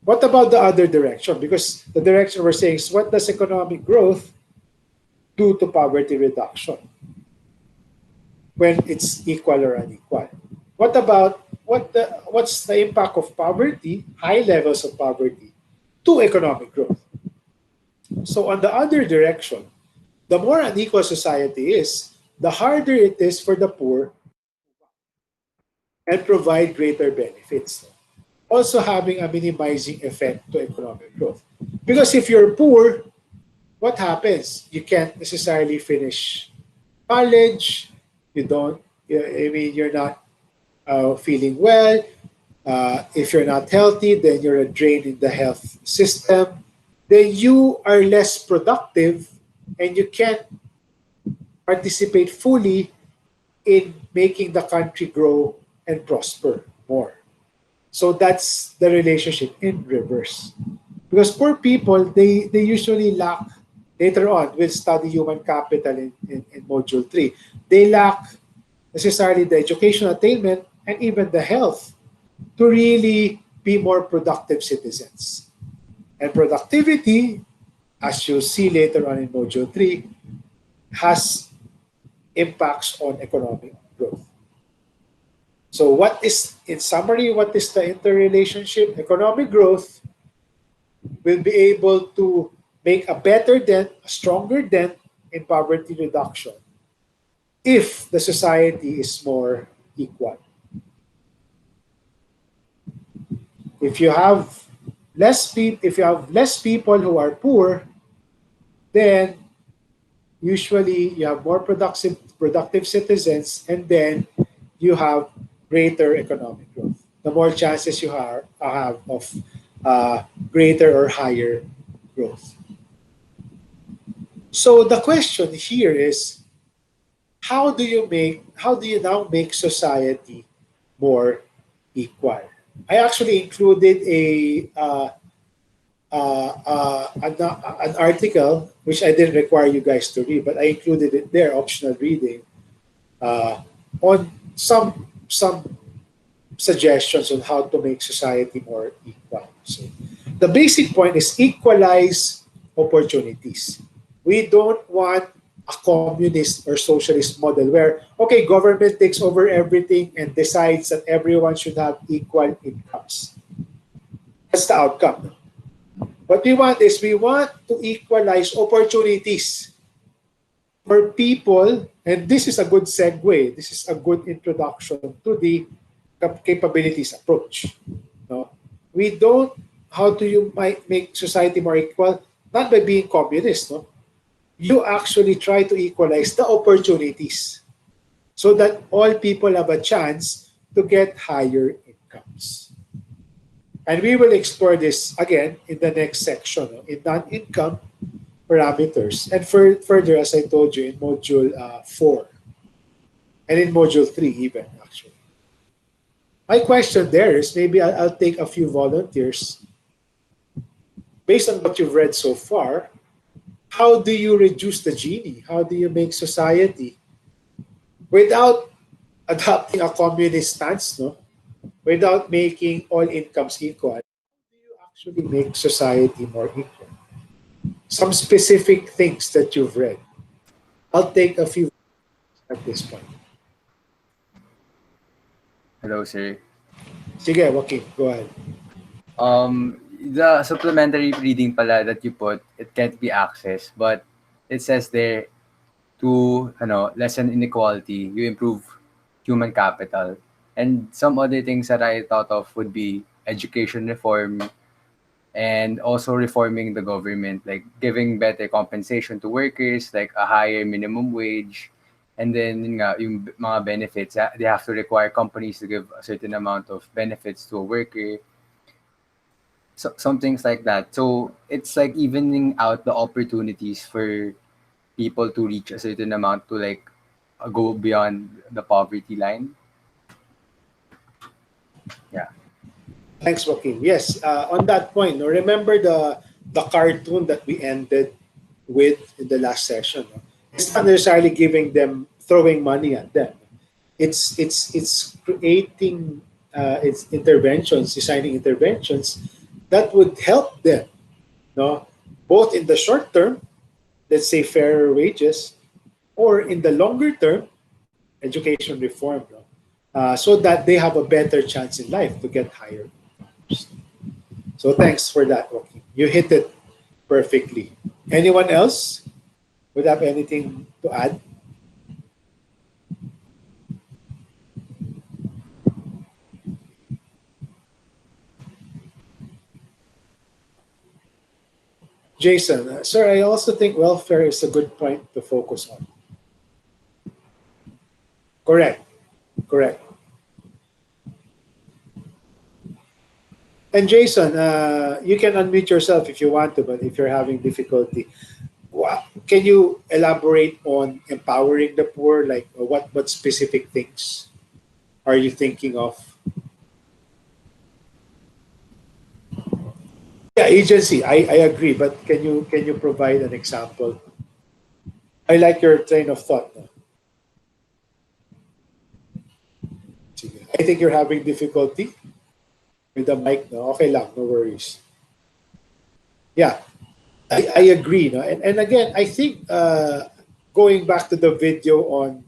A: What about the other direction? Because the direction we're saying is, what does economic growth do to poverty reduction when it's equal or unequal? What about what's the impact of poverty, high levels of poverty, to economic growth? So on the other direction, the more unequal society is, the harder it is for the poor and provide greater benefits, also having a minimizing effect to economic growth. Because if you're poor, what happens? You can't necessarily finish college. You're not feeling well. If you're not healthy, then you're a drain in the health system. Then you are less productive and you can't participate fully in making the country grow and prosper more. So that's the relationship in reverse. Because poor people, they usually lack, later on, we'll study human capital in Module 3. They lack necessarily the educational attainment and even the health to really be more productive citizens. And productivity, as you'll see later on in Module 3, has impacts on economic growth. So in summary, what is the interrelationship? Economic growth will be able to make a better dent, a stronger dent in poverty reduction if the society is more equal. If you have if you have less people who are poor, then usually you have more productive citizens, and then you have greater economic growth. The more chances you have of greater or higher growth. So the question here is, how do you now make society more equal? I actually included an article which I didn't require you guys to read, but I included it there, optional reading, uh, on some suggestions on how to make society more equal. So the basic point is equalize opportunities. We don't want a communist or socialist model where, okay, government takes over everything and decides that everyone should have equal incomes. That's the outcome. What we want to equalize opportunities for people, and this is a good segue. This is a good introduction to the capabilities approach. No? We don't, how do you make society more equal? Not by being communist. No? You actually try to equalize the opportunities so that all people have a chance to get higher incomes. And we will explore this again in the next section, no? In non-income parameters. And further, as I told you, in module 4 and in module 3 even, actually. My question there is, maybe I'll take a few volunteers. Based on what you've read so far, how do you reduce the Gini? How do you make society, without adopting a communist stance, no? Without making all incomes equal, how do you actually make society more equal? Some specific things that you've read. I'll take a few at this point.
B: Hello, sir.
A: Sige, Joaquin, go ahead.
B: The supplementary reading pala that you put, it can't be accessed, but it says there to lessen inequality, you improve human capital. And some other things that I thought of would be education reform and also reforming the government, like giving better compensation to workers, like a higher minimum wage. And then yun nga, yung mga benefits, they have to require companies to give a certain amount of benefits to a worker. So, some things like that. So it's like evening out the opportunities for people to reach a certain amount to like go beyond the poverty line. Yeah.
A: Thanks, Joaquin. Yes, on that point, no, remember the cartoon that we ended with in the last session. No? It's not necessarily throwing money at them. It's creating it's interventions, designing interventions that would help them, no, both in the short term, let's say fairer wages, or in the longer term, education reform, no? So that they have a better chance in life to get higher incomes. So thanks for that, Joaquin. You hit it perfectly. Anyone else would have anything to add? Jason, sir, I also think welfare is a good point to focus on. Correct. Correct. And Jason, you can unmute yourself if you want to, but if you're having difficulty, can you elaborate on empowering the poor? Like what specific things are you thinking of? Yeah, agency. I agree, but can you provide an example? I like your train of thought. No? I think you're having difficulty with the mic. No, okay lang, no worries. Yeah, I agree. No? And again, I think going back to the video on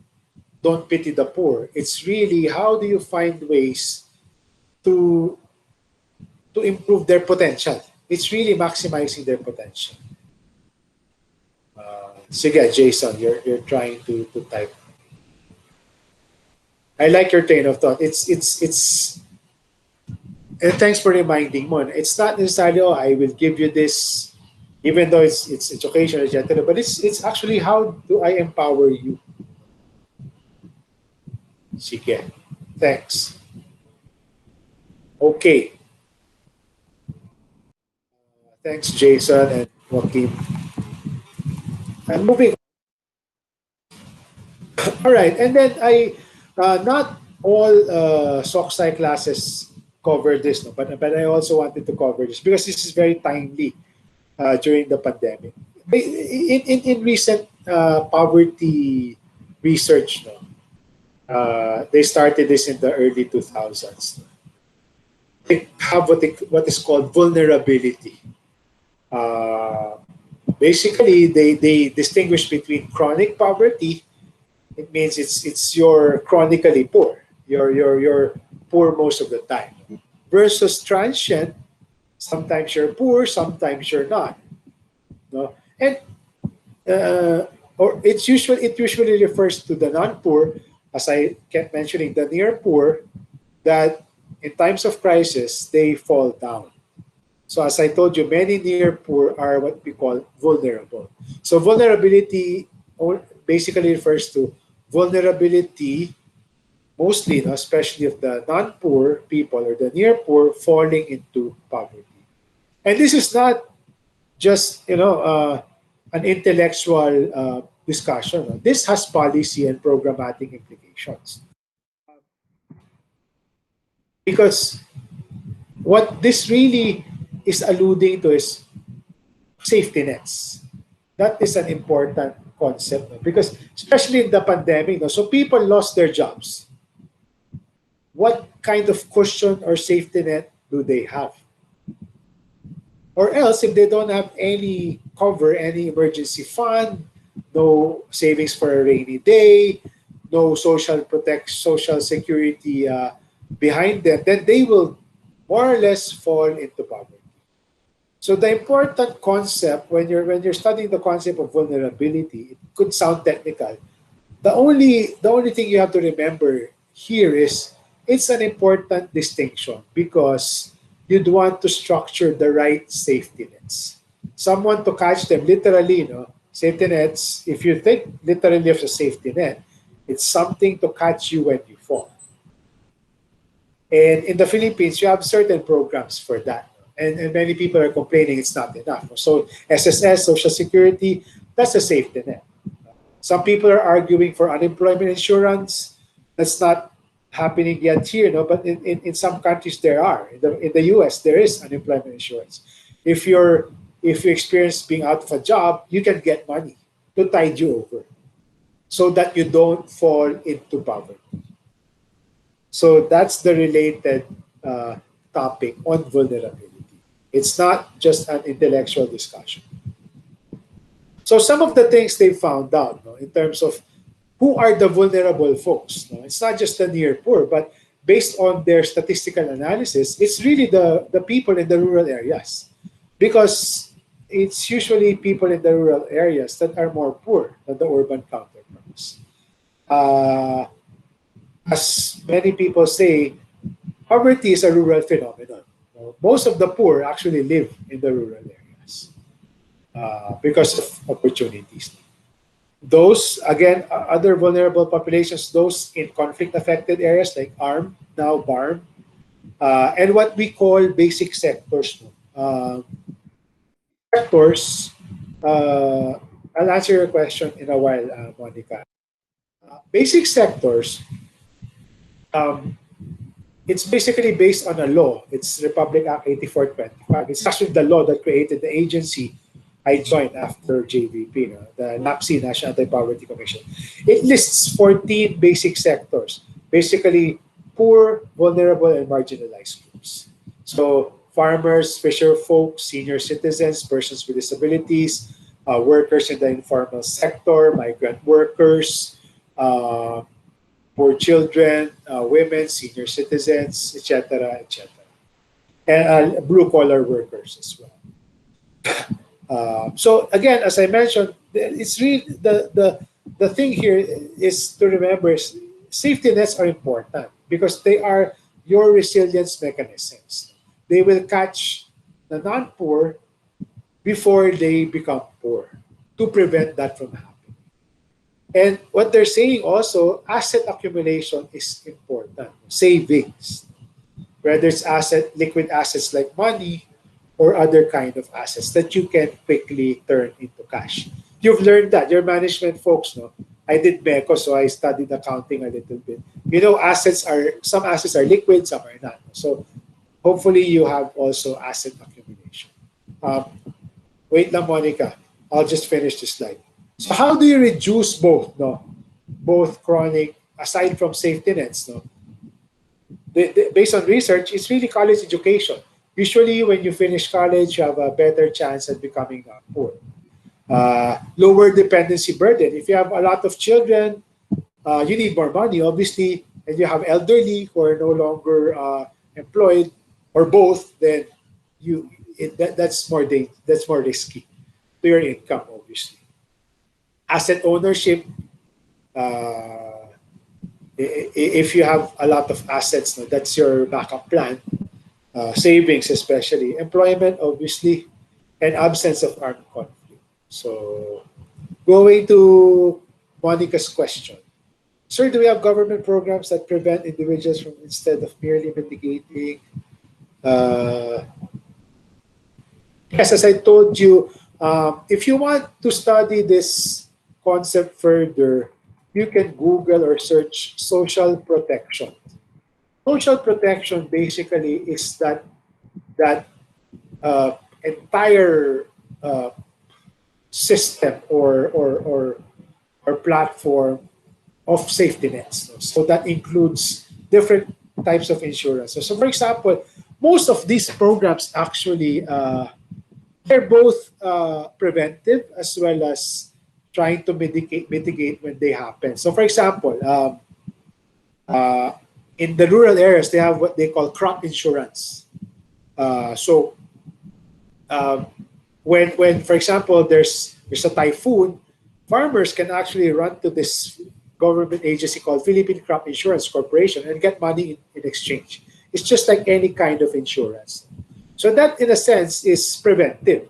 A: Don't Pity the Poor, it's really how do you find ways to improve their potential, it's really maximizing their potential. Sige, Jason, you're trying to type. I like your train of thought. It's and thanks for reminding mo. It's not necessarily, oh, I will give you this, even though it's educational, etc. But it's actually, how do I empower you? Sige. Thanks. Okay. Thanks, Jason and Joaquin. And moving. All right, and then not all SocSci classes cover this, no? But I also wanted to cover this because this is very timely during the pandemic. In recent poverty research, no, they started this in the early 2000s. They have what is called vulnerability. Uh, Basically, they distinguish between chronic poverty. It means it's you're chronically poor. You're poor most of the time. Versus transient, sometimes you're poor, sometimes you're not. No? And or it usually refers to the non-poor, as I kept mentioning, the near poor, that in times of crisis they fall down. So as I told you, many near poor are what we call vulnerable. So vulnerability basically refers to vulnerability, mostly, no, especially of the non-poor people or the near poor falling into poverty. And this is not just an intellectual discussion. This has policy and programmatic implications because what this really is alluding to is safety nets. That is an important concept, no? Because especially in the pandemic, no? So people lost their jobs. What kind of cushion or safety net do they have? Or else, if they don't have any cover, any emergency fund, no savings for a rainy day, no social security behind them, then they will more or less fall into poverty. So the important concept when you're studying the concept of vulnerability, it could sound technical. The only thing you have to remember here is it's an important distinction because you'd want to structure the right safety nets. Someone to catch them literally, safety nets, if you think literally of a safety net, it's something to catch you when you fall. And in the Philippines, you have certain programs for that. And many people are complaining it's not enough. So SSS, Social Security, that's a safety net. Some people are arguing for unemployment insurance. That's not happening yet here, but in some countries there are. In the US, there is unemployment insurance. If you experience being out of a job, you can get money to tide you over so that you don't fall into poverty. So that's the related topic on vulnerability. It's not just an intellectual discussion. So some of the things they found out, in terms of who are the vulnerable folks. It's not just the near poor, but based on their statistical analysis, it's really the people in the rural areas. Because it's usually people in the rural areas that are more poor than the urban counterparts. As many people say, poverty is a rural phenomenon. Most of the poor actually live in the rural areas because of opportunities. Those, again, other vulnerable populations, those in conflict-affected areas like ARM, now BARM, and what we call basic sectors. Sectors, I'll answer your question in a while, Monica. Basic sectors, it's basically based on a law. It's Republic Act 8425. It's actually the law that created the agency I joined after JVP, the NAPC, National Anti-Poverty Commission. It lists 14 basic sectors, basically poor, vulnerable, and marginalized groups. So farmers, fisher folk, senior citizens, persons with disabilities, workers in the informal sector, migrant workers, poor children, women, senior citizens, etc., etc., and blue-collar workers as well. So again, as I mentioned, it's really the thing here is to remember safety nets are important because they are your resilience mechanisms. They will catch the non-poor before they become poor to prevent that from happening. And what they're saying also, asset accumulation is important. Savings, whether it's liquid assets like money or other kind of assets that you can quickly turn into cash. You've learned that. Your management folks, no? I did MECO, so I studied accounting a little bit. You know, some assets are liquid, some are not. So hopefully you have also asset accumulation. Um, Wait lang, Monica. I'll just finish this slide. So how do you reduce both, no? Both chronic, aside from safety nets, no? Based on research, it's really college education. Usually, when you finish college, you have a better chance at becoming poor. Lower dependency burden. If you have a lot of children, you need more money, obviously, and you have elderly who are no longer employed, or both, then that's more risky to your income, obviously. Asset ownership. Uh, if you have a lot of assets, no, that's your backup plan. Savings, especially employment, obviously, and absence of armed conflict. So, going to Monica's question. Sir, do we have government programs that prevent individuals from instead of merely mitigating? Uh, yes, as I told you, if you want to study this concept further, you can Google or search social protection. Social protection basically is that entire system or platform of safety nets. So that includes different types of insurance. So for example, most of these programs actually they're both preventive as well as trying to mitigate when they happen. So for example, uh, in the rural areas, they have what they call crop insurance. So um, when for example there's a typhoon, farmers can actually run to this government agency called Philippine Crop Insurance Corporation and get money in exchange. It's just like any kind of insurance. So that in a sense is preventive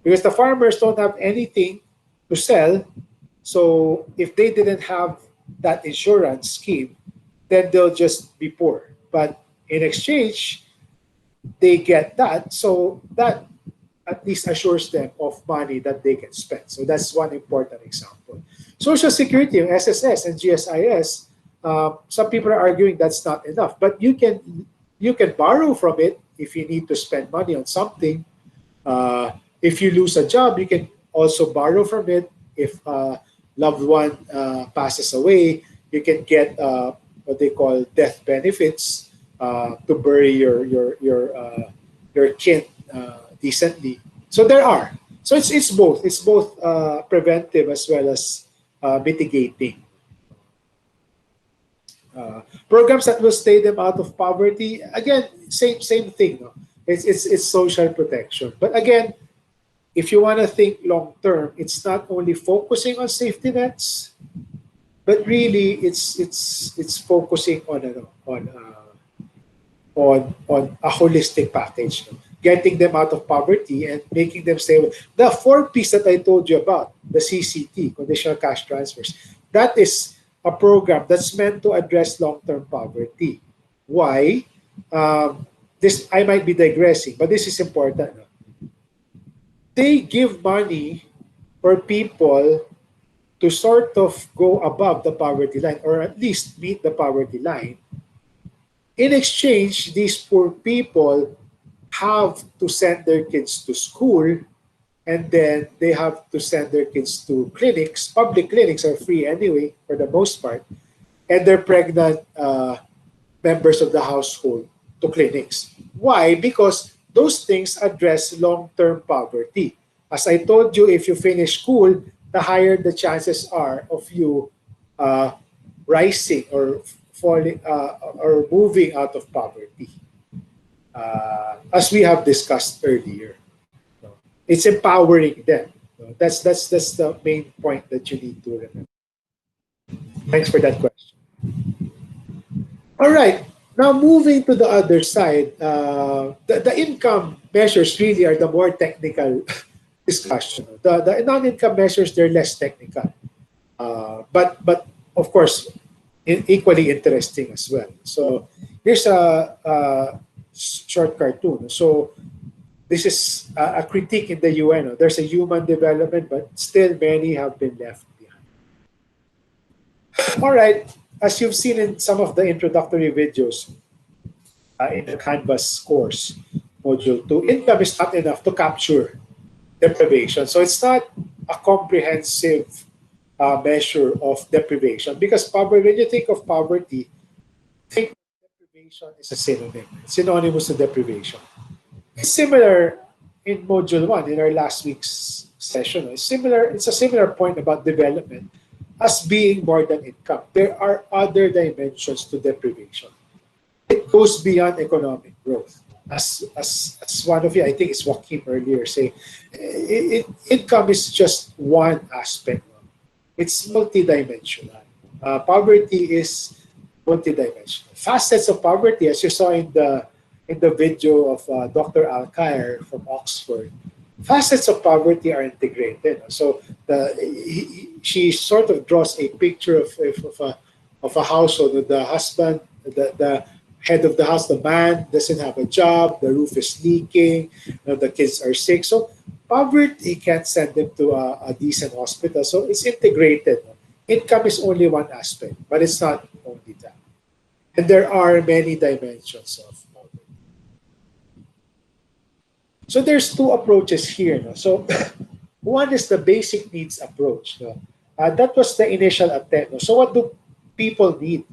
A: because the farmers don't have anything to sell. So if they didn't have that insurance scheme, then they'll just be poor. But in exchange, they get that. So that at least assures them of money that they can spend. So that's one important example. Social Security, SSS and GSIS, some people are arguing that's not enough, but you can borrow from it if you need to spend money on something. If you lose a job, you can also borrow from it. If a loved one passes away, you can get what they call death benefits to bury your kin decently. So there are. So it's both. It's both preventive as well as mitigating. Programs that will stay them out of poverty. Again, same thing. No? It's social protection. But again, if you want to think long term, it's not only focusing on safety nets, but really it's focusing on a holistic package. No? Getting them out of poverty and making them stable. The four P's that I told you about, the CCT, conditional cash transfers, that is a program that's meant to address long-term poverty. Why? This I might be digressing, but this is important. They give money for people to sort of go above the poverty line or at least meet the poverty line. In exchange, these poor people have to send their kids to school and then they have to send their kids to clinics. Public clinics are free anyway, for the most part. And they're pregnant members of the household to clinics. Why? Because those things address long-term poverty. As I told you, if you finish school, the higher the chances are of you rising or falling or moving out of poverty, as we have discussed earlier. It's empowering them. That's the main point that you need to remember. Thanks for that question. All right. Now moving to the other side, the income measures really are the more technical discussion. The non-income measures, they're less technical, but of course equally interesting as well. So here's a short cartoon. So this is a critique in the UN. There's a human development, but still many have been left behind. All right, as you've seen in some of the introductory videos in the Canvas course, Module 2, income is not enough to capture deprivation. So it's not a comprehensive measure of deprivation because poverty, when you think of poverty, think deprivation is a synonym. It's synonymous to deprivation. It's similar in Module 1 in our last week's session. It's a similar point about development as being more than income. There are other dimensions to deprivation. It goes beyond economic growth. As one of you, I think it's Joaquin earlier, say, income is just one aspect. It's multidimensional. Poverty is multidimensional. Facets of poverty, as you saw in the video of Dr. Alcair from Oxford, facets of poverty are integrated. So she sort of draws a picture of a household with the husband, the head of the house, the man doesn't have a job, the roof is leaking, the kids are sick. So poverty can't send them to a decent hospital. So it's integrated. Income is only one aspect, but it's not only that. And there are many dimensions of poverty. So there's two approaches here. So one is the basic needs approach. That was the initial attempt. So what do people need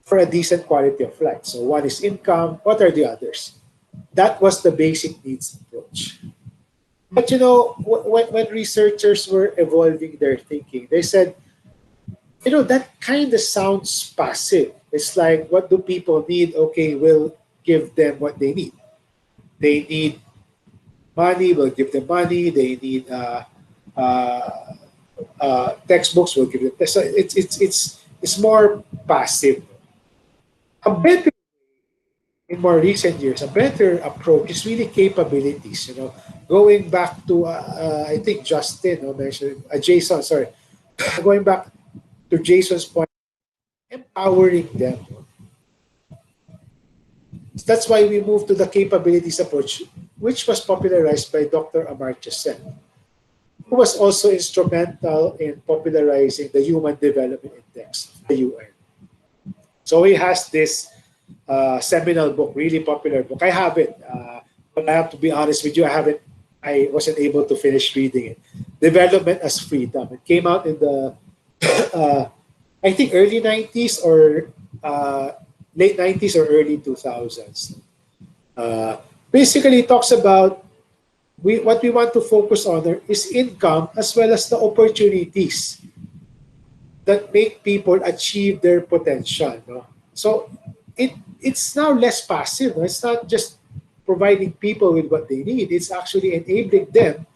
A: for a decent quality of life? So one is income. What are the others? That was the basic needs approach. But when researchers were evolving their thinking, they said, that kind of sounds passive. It's like, what do people need? Okay, we'll give them what they need. They need money, we'll give them money. They need textbooks, we'll give them. So it's more passive. A better, in more recent years, a better approach is really capabilities. Going back to I think Justin mentioned Jason. Sorry, going back to Jason's point, empowering them. That's why we moved to the capabilities approach, which was popularized by Dr. Amartya Sen, who was also instrumental in popularizing the Human Development Index, the UN. So he has this seminal book, really popular book. I have it, but I have to be honest with you, I wasn't able to finish reading it. Development as Freedom. It came out in the, I think, early 90s or late 90s or early 2000s. Basically, it talks about what we want to focus on is income as well as the opportunities that make people achieve their potential. So it's now less passive. It's not just providing people with what they need. It's actually enabling them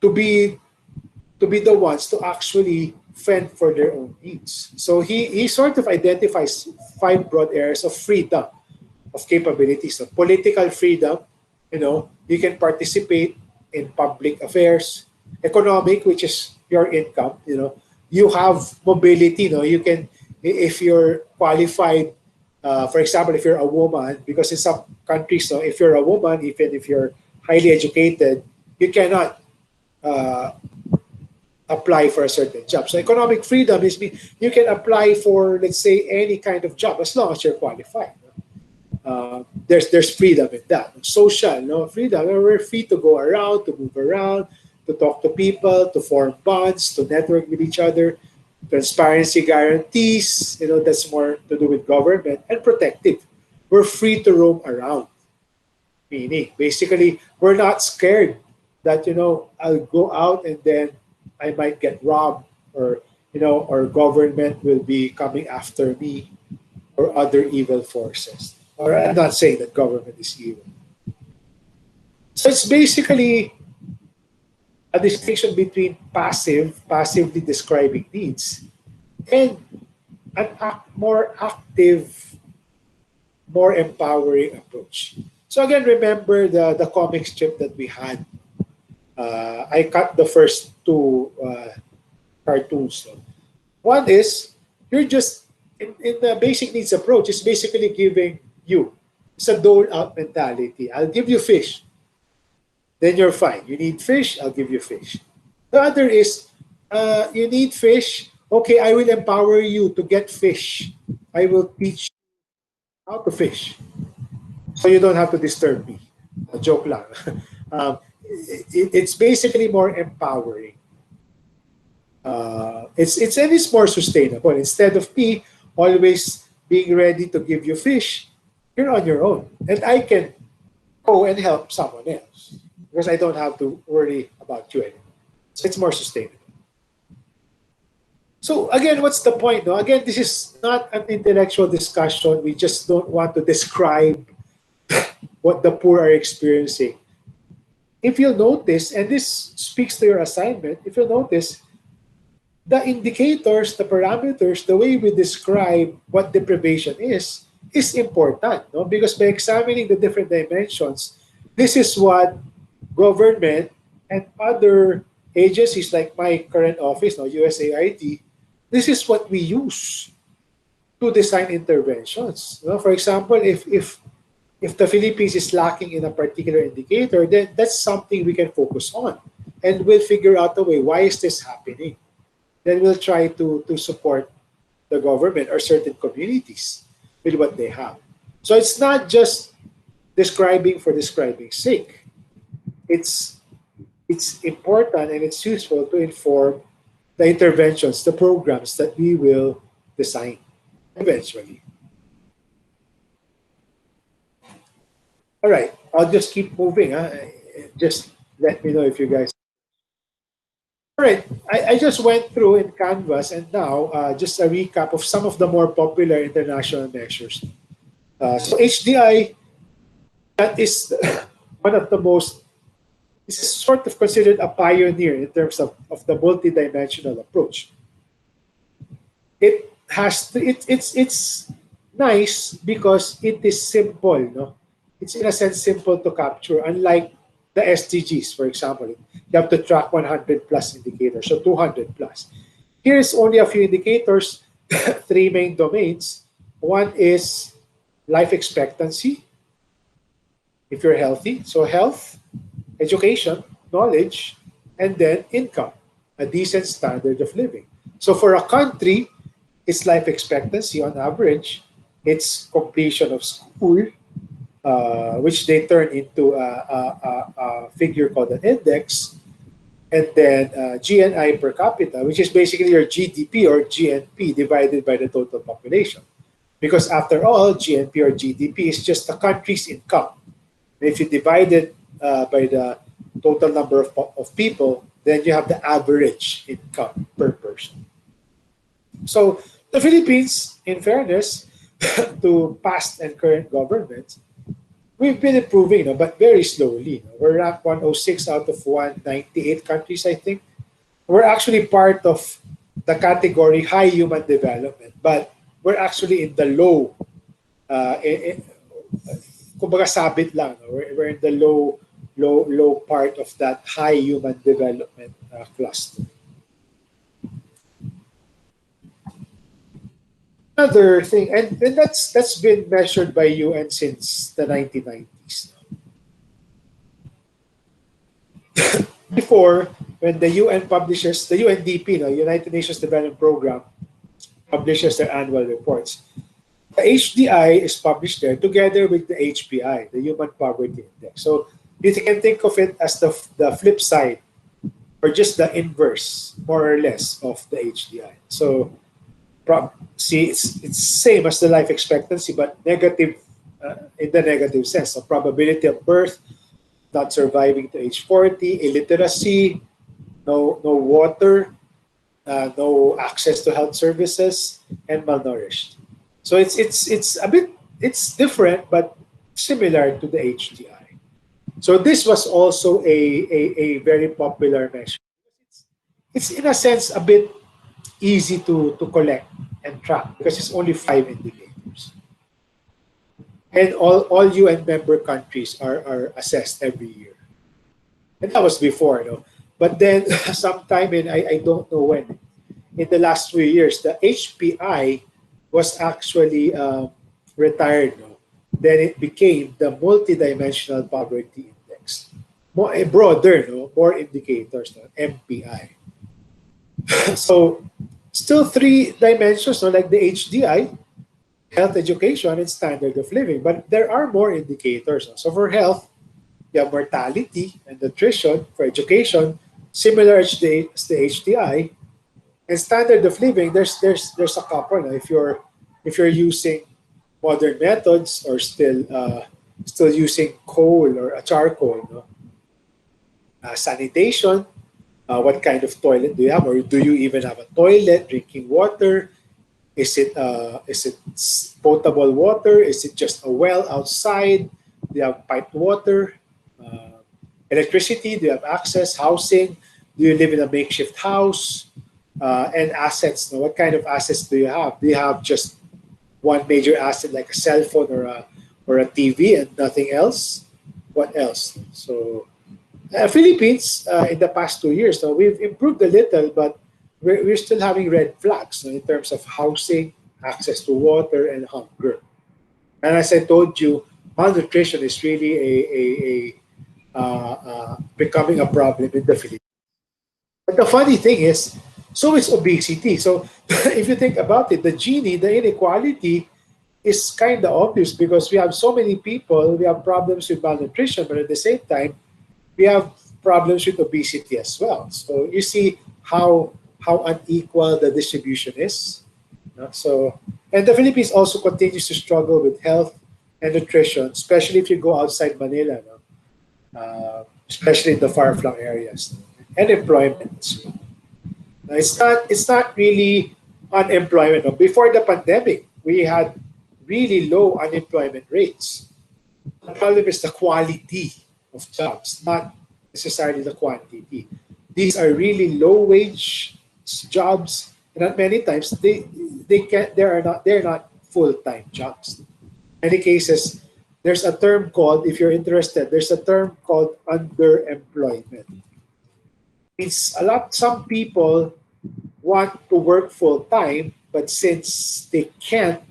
A: to be the ones to actually fend for their own needs. So he sort of identifies 5 broad areas of freedom, of capabilities. So political freedom, you can participate in public affairs. Economic, which is your income, you have mobility. You can, if you're qualified, for example, if you're a woman, because in some countries, if you're a woman, even if you're highly educated, you cannot apply for a certain job. So economic freedom is you can apply for, let's say, any kind of job as long as you're qualified. There's freedom in that. Social freedom, we're free to go around, to move around, to talk to people, to form bonds, to network with each other. Transparency guarantees, that's more to do with government. And protective, we're free to roam around. Meaning, basically, we're not scared that, I'll go out and then I might get robbed, or or government will be coming after me, or other evil forces. Or I'm not saying that government is evil. So it's basically a distinction between passively describing needs, and more active, more empowering approach. So again, remember the comic strip that we had. I cut the first two cartoons. No? One is you're just in the basic needs approach. It's basically giving you. It's a dole out mentality. I'll give you fish, then you're fine. You need fish, I'll give you fish. The other is you need fish. Okay, I will empower you to get fish. I will teach you how to fish, so you don't have to disturb me. A joke lang. It's basically more empowering. It's more sustainable. Instead of me always being ready to give you fish, you're on your own, and I can go and help someone else because I don't have to worry about you anymore. So it's more sustainable. So again, what's the point? No, again, this is not an intellectual discussion. We just don't want to describe what the poor are experiencing. If you'll notice, and this speaks to your assignment, if you'll notice, the indicators, the parameters, the way we describe what deprivation is important. No? Because by examining the different dimensions, this is what government and other agencies like my current office, no, USAID, this is what we use to design interventions. You know, for example, if the Philippines is lacking in a particular indicator, then that's something we can focus on. And we'll figure out a way, why is this happening? Then we'll try to support the government or certain communities with what they have. So it's not just describing for describing's sake. It's important and it's useful to inform the interventions, the programs that we will design eventually. All right, I'll just keep moving. Just let me know if you guys. All right, I just went through in Canvas, and now just a recap of some of the more popular international measures. So HDI, that is one of the most, this is sort of considered a pioneer in terms of the multidimensional approach. It has to, it's nice because it is simple, no? It's in a sense simple to capture, unlike the SDGs, for example. You have to track 100 plus indicators, so 200 plus. Here's only a few indicators, three main domains. One is life expectancy, if you're healthy. So health, education, knowledge, and then income, a decent standard of living. So for a country, its life expectancy on average, its completion of school, which they turn into a figure called an index, and then GNI per capita, which is basically your GDP or GNP divided by the total population. Because after all, GNP or GDP is just the country's income. And if you divide it by the total number of people, then you have the average income per person. So the Philippines, in fairness to past and current governments, we've been improving, but very slowly. We're ranked 106 out of 198 countries, I think. We're actually part of the category high human development, but we're actually in the low, kumbaga sabit lang. We're in the low part of that high human development cluster. Another thing, and that's been measured by UN since the 1990s. Before, when the UN publishes, the UNDP, United Nations Development Program, publishes their annual reports, the HDI is published there together with the HPI, the Human Poverty Index. So you can think of it as the flip side, or just the inverse, more or less, of the HDI. So see, it's same as the life expectancy, but negative in the negative sense. So probability of birth, not surviving to age 40, illiteracy, no water, no access to health services, and malnourished. So it's a bit, it's different but similar to the HDI. So this was also a very popular measure. It's in a sense a bit easy to collect and track because it's only 5 indicators. And all UN member countries are assessed every year. And that was before, no? But then sometime I don't know when, in the last 3 years, the HPI was actually retired. No? Then it became the multidimensional poverty index. More broader, no? More indicators, no? MPI. So still three dimensions, no? Like the HDI, health, education, and standard of living. But there are more indicators. No? So for health, you have mortality and nutrition. For education, similar as the HDI. And standard of living, there's a couple. No? If you're using modern methods or still using coal or a charcoal, no? Sanitation, what kind of toilet do you have, or do you even have a toilet? Drinking water, is it potable water? Is it just a well outside? Do you have piped water? Uh, Electricity? Do you have access? Housing? Do you live in a makeshift house? And assets. Now, what kind of assets do you have? Do you have just one major asset like a cell phone or a TV and nothing else? What else? So, Philippines in the past 2 years, so we've improved a little, but we're still having red flags, in terms of housing, access to water, and hunger. And as I told you, malnutrition is really becoming a problem in the Philippines. But the funny thing is, so is obesity. So if you think about it, the Gini, the inequality is kind of obvious because we have so many people, we have problems with malnutrition, but at the same time, we have problems with obesity as well. So you see how unequal the distribution is. So, and the Philippines also continues to struggle with health and nutrition, especially if you go outside Manila, no? Especially in the far-flung areas, and employment. So, it's not really unemployment. No? Before the pandemic, we had really low unemployment rates. The problem is the quality of jobs, not necessarily the quantity. These are really low wage jobs, and not many times they're not full time jobs. In many cases, there's a term called, if you're interested, there's a term called underemployment. It's a lot. Some people want to work full time, but since they can't,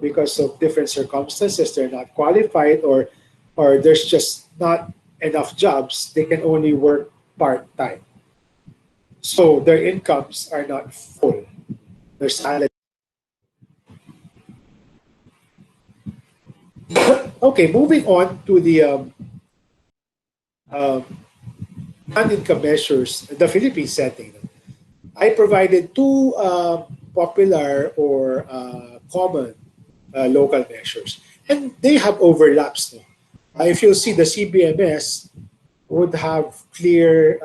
A: because of different circumstances, they're not qualified, or there's just not enough jobs, they can only work part time. So their incomes are not full. Their salary. Okay, moving on to the um, non-income measures, the Philippine setting. I provided two popular or common local measures, and they have overlaps. No? If you'll see, the CBMS would have clear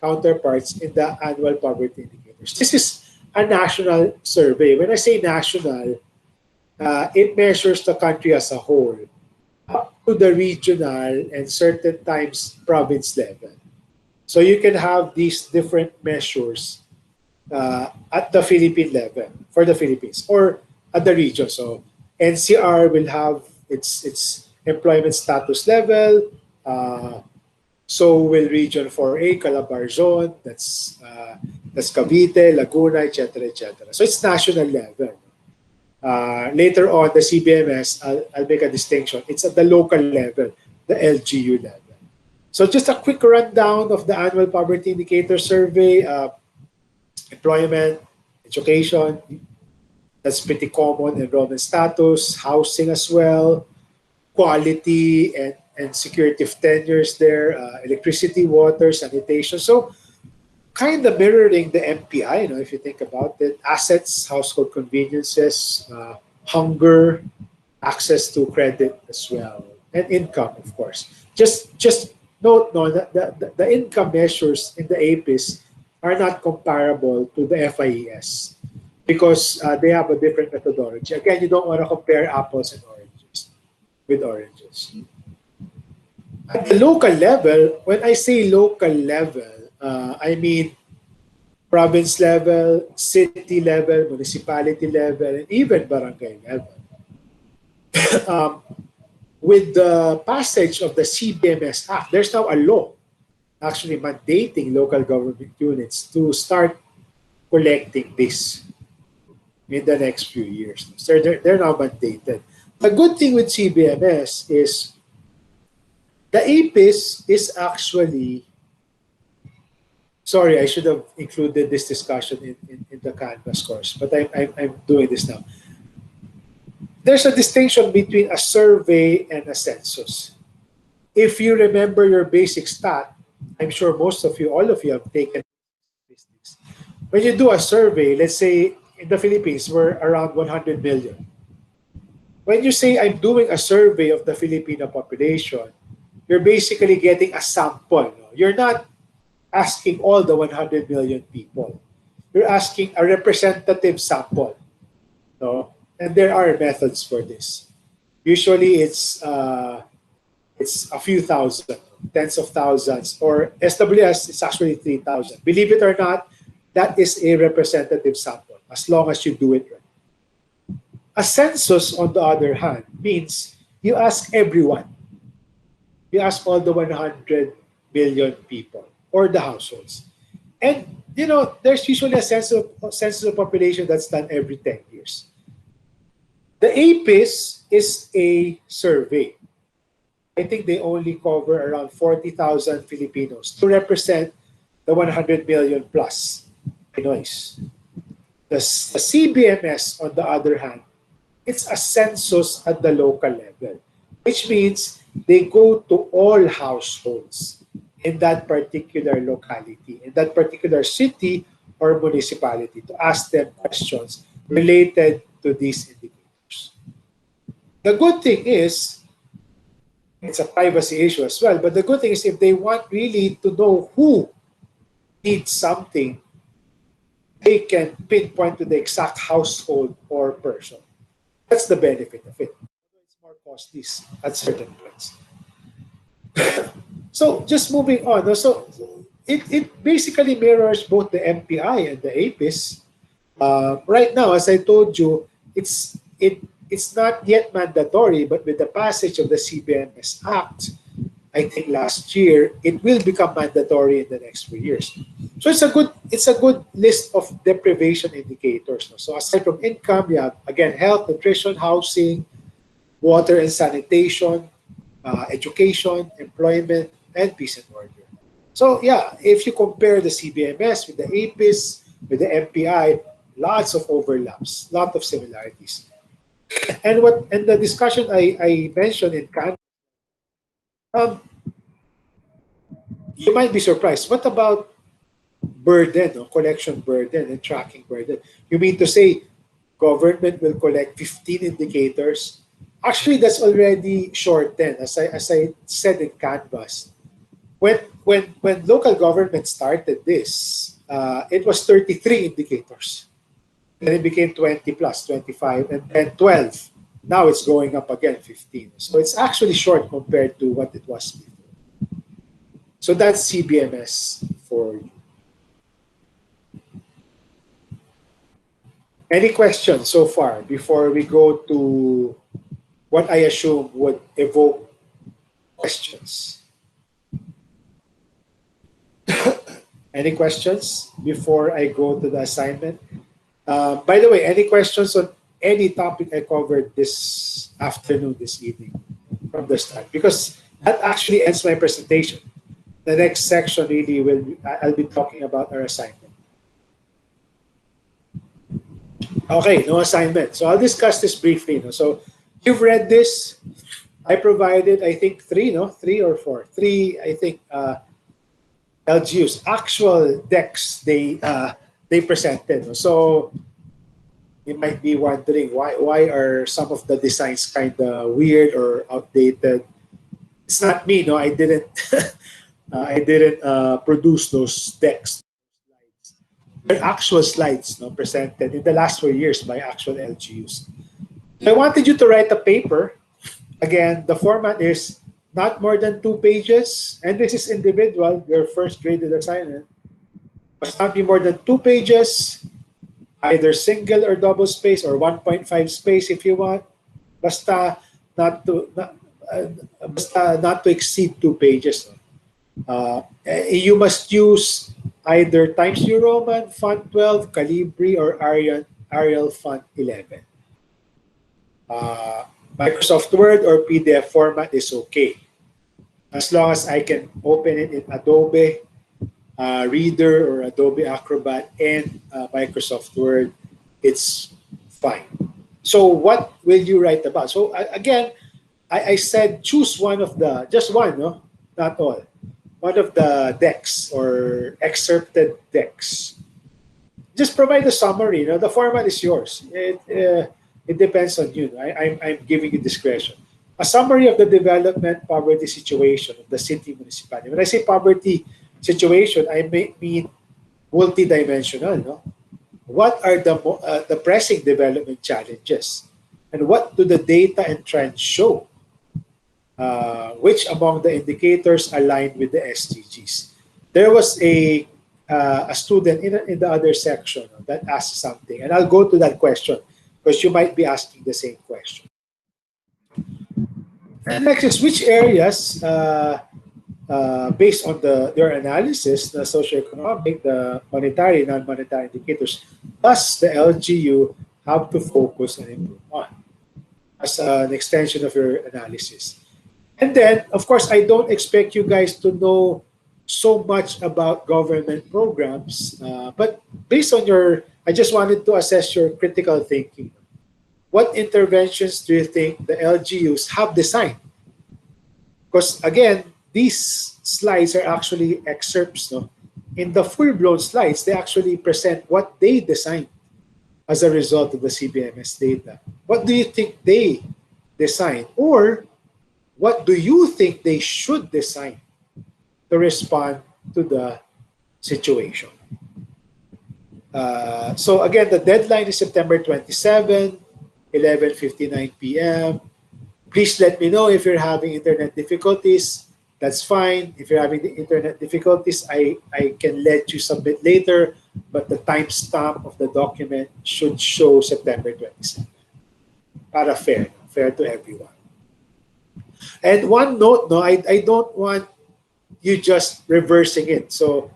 A: counterparts in the annual poverty indicators. This is a national survey. When I say national, it measures the country as a whole, up to the regional and certain times province level. So you can have these different measures at the Philippine level for the Philippines or at the region. So NCR will have its employment status level. So will Region 4A, Calabar Zone, that's Cavite, Laguna, etc., etc. So it's national level. Later on, the CBMS, I'll make a distinction. It's at the local level, the LGU level. So just a quick rundown of the annual poverty indicator survey. Employment, education, that's pretty common, enrollment status, housing as well, quality and security of tenures there, electricity, water, sanitation. So kind of mirroring the MPI, if you think about it, assets, household conveniences, hunger, access to credit as well, and income, of course. Just note, no, that the income measures in the APIS are not comparable to the FIES because they have a different methodology. Again, you don't want to compare apples and oranges with oranges. At the local level, when I say local level, I mean province level, city level, municipality level, and even barangay level. um, with the passage of the CBMS Act, there's now a law actually mandating local government units to start collecting this in the next few years. So they're now mandated. The good thing with CBMS is the APIS is actually, sorry, I should have included this discussion in the Canvas course, but I'm doing this now. There's a distinction between a survey and a census. If you remember your basic stat, I'm sure most of you, all of you have taken statistics. When you do a survey, let's say in the Philippines, we're around 100 million. When you say I'm doing a survey of the Filipino population, you're basically getting a sample. No? You're not asking all the 100 million people. You're asking a representative sample. No? And there are methods for this. Usually it's a few thousand, tens of thousands, or SWS is actually 3,000. Believe it or not, that is a representative sample as long as you do it right. A census, on the other hand, means you ask everyone. You ask all the 100 million people or the households. And, there's usually a census of population that's done every 10 years. The APIS is a survey. I think they only cover around 40,000 Filipinos to represent the 100 million plus Pinoys. The CBMS, on the other hand, it's a census at the local level, which means they go to all households in that particular locality, in that particular city or municipality to ask them questions related to these indicators. The good thing is, it's a privacy issue as well, but the good thing is if they want really to know who needs something, they can pinpoint to the exact household or person. That's the benefit of it. It's more costly at certain points. So just moving on. So it basically mirrors both the MPI and the APIS. Right now, as I told you, it's not yet mandatory, but with the passage of the CBMS Act, I think last year, it will become mandatory in the next few years. So it's a good list of deprivation indicators. So aside from income, you have again health, nutrition, housing, water and sanitation, education, employment, and peace and order. So yeah, if you compare the CBMS with the APIS, with the MPI, lots of overlaps, lot of similarities. And the discussion I mentioned in Canada, you might be surprised. What about burden, collection burden and tracking burden? You mean to say government will collect 15 indicators? Actually, that's already shortened. As I said in Canvas, when local government started this, it was 33 indicators. Then it became 20 plus, 25, and then 12. Now it's going up again, 15. So it's actually short compared to what it was before. So that's CBMS for you. Any questions so far before we go to what I assume would evoke questions? Any questions before I go to the assignment? By the way, any questions on any topic I covered this afternoon, this evening from the start? Because that actually ends my presentation. The next section really I'll be talking about our assignment. Okay, no assignment. So I'll discuss this briefly. So you've read this. I provided, I think, three or four. Three, I think, LGUs, actual decks they presented. So you might be wondering why are some of the designs kind of weird or outdated. It's not me, no. I didn't produce those decks. They're actual slides, presented in the last 4 years by actual LGUs. So I wanted you to write a paper. Again, the format is not more than 2 pages, and this is individual, your first graded assignment, must not be more than 2 pages, either single or double space or 1.5 space if you want. Basta not to not, basta not to exceed 2 pages. You must use either Times New Roman, font 12, Calibri, or Arial font 11. Microsoft Word or PDF format is okay. As long as I can open it in Adobe Reader or Adobe Acrobat and Microsoft Word, it's fine. So what will you write about? So again, I said choose one of the, just one, no? Not all. One of the decks or excerpted decks. Just provide a summary. You know, the format is yours. It depends on you. I'm giving you discretion. A summary of the development poverty situation of the city municipality. When I say poverty situation, I mean multidimensional. No? What are the pressing development challenges? And what do the data and trends show? Which among the indicators align with the SDGs? There was a student in the other section that asked something, and I'll go to that question because you might be asking the same question. And next is which areas, based on their analysis, the socioeconomic, the monetary, non-monetary indicators, does the LGU have to focus and improve on as an extension of your analysis? And then, of course, I don't expect you guys to know so much about government programs, but based on I just wanted to assess your critical thinking. What interventions do you think the LGUs have designed? Because again, these slides are actually excerpts. No? In the full-blown slides, they actually present what they designed as a result of the CBMS data. What do you think they designed? Or what do you think they should design to respond to the situation? So again, the deadline is September 27, 11:59 p.m. Please let me know if you're having internet difficulties. That's fine. If you're having the internet difficulties, I can let you submit later, but the timestamp of the document should show September 27. Para fair to everyone. And one note, no, I don't want you just reversing it. So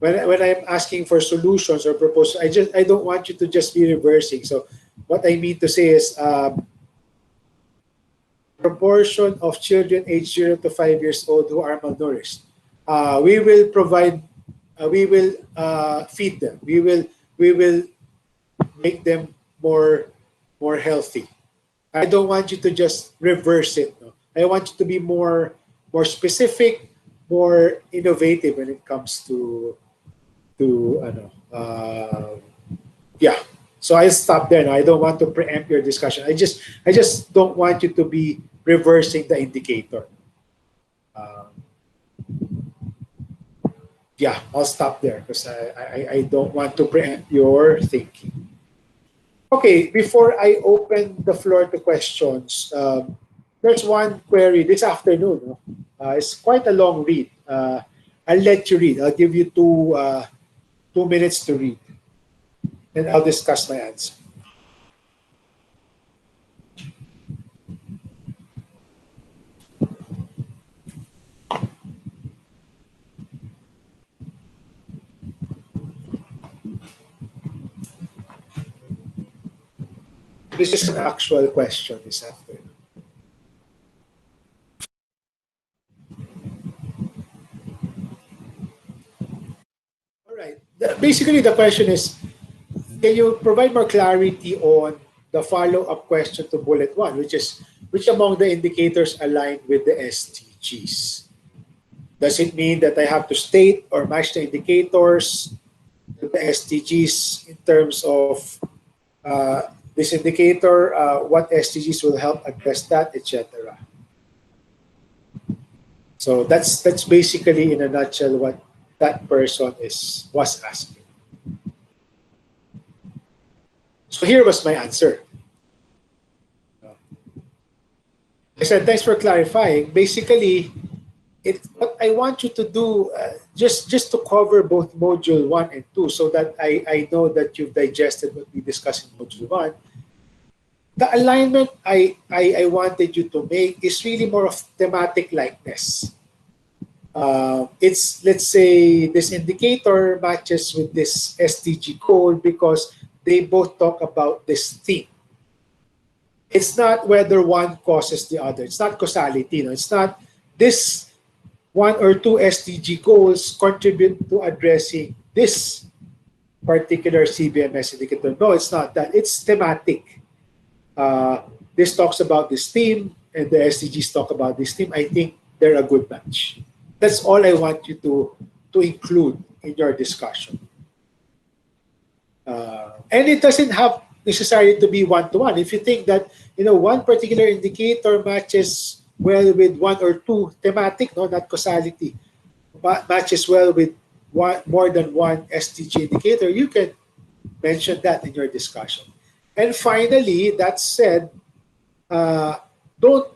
A: when I'm asking for solutions or proposals, I don't want you to just be reversing. So what I mean to say is proportion of children aged 0 to 5 years old who are malnourished. We will provide, we will feed them. We will make them more healthy. I don't want you to just reverse it. No? I want you to be more specific, more innovative when it comes to yeah. So I'll stop there now. I don't want to preempt your discussion. I just don't want you to be reversing the indicator. Yeah, I'll stop there because I don't want to preempt your thinking. Okay, before I open the floor to questions, there's one query this afternoon. No? It's quite a long read. I'll let you read. I'll give you 2 minutes to read. And I'll discuss my answer. This is an actual question this afternoon. All right. Basically, the question is, can you provide more clarity on the follow-up question to bullet 1, which is, which among the indicators align with the SDGs? Does it mean that I have to state or match the indicators with the SDGs in terms of this indicator, what SDGs will help address that, etc.? So that's basically in a nutshell what that person was asking. So here was my answer. I said, thanks for clarifying. Basically, what I want you to do, just to cover both module 1 and 2, so that I know that you've digested what we discussed in module 1. The alignment I wanted you to make is really more of thematic likeness. It's, let's say, this indicator matches with this SDG goal because they both talk about this theme. It's not whether one causes the other. It's not causality. No? It's not this one or two SDG goals contribute to addressing this particular CBMS indicator. No, it's not that. It's thematic. This talks about this theme, and the SDGs talk about this theme. I think they're a good match. That's all I want you to include in your discussion. And it doesn't have necessarily to be one-to-one. If you think that one particular indicator matches well with one or two thematic, no, not causality, matches well with more than one SDG indicator, you can mention that in your discussion. And finally, that said, don't.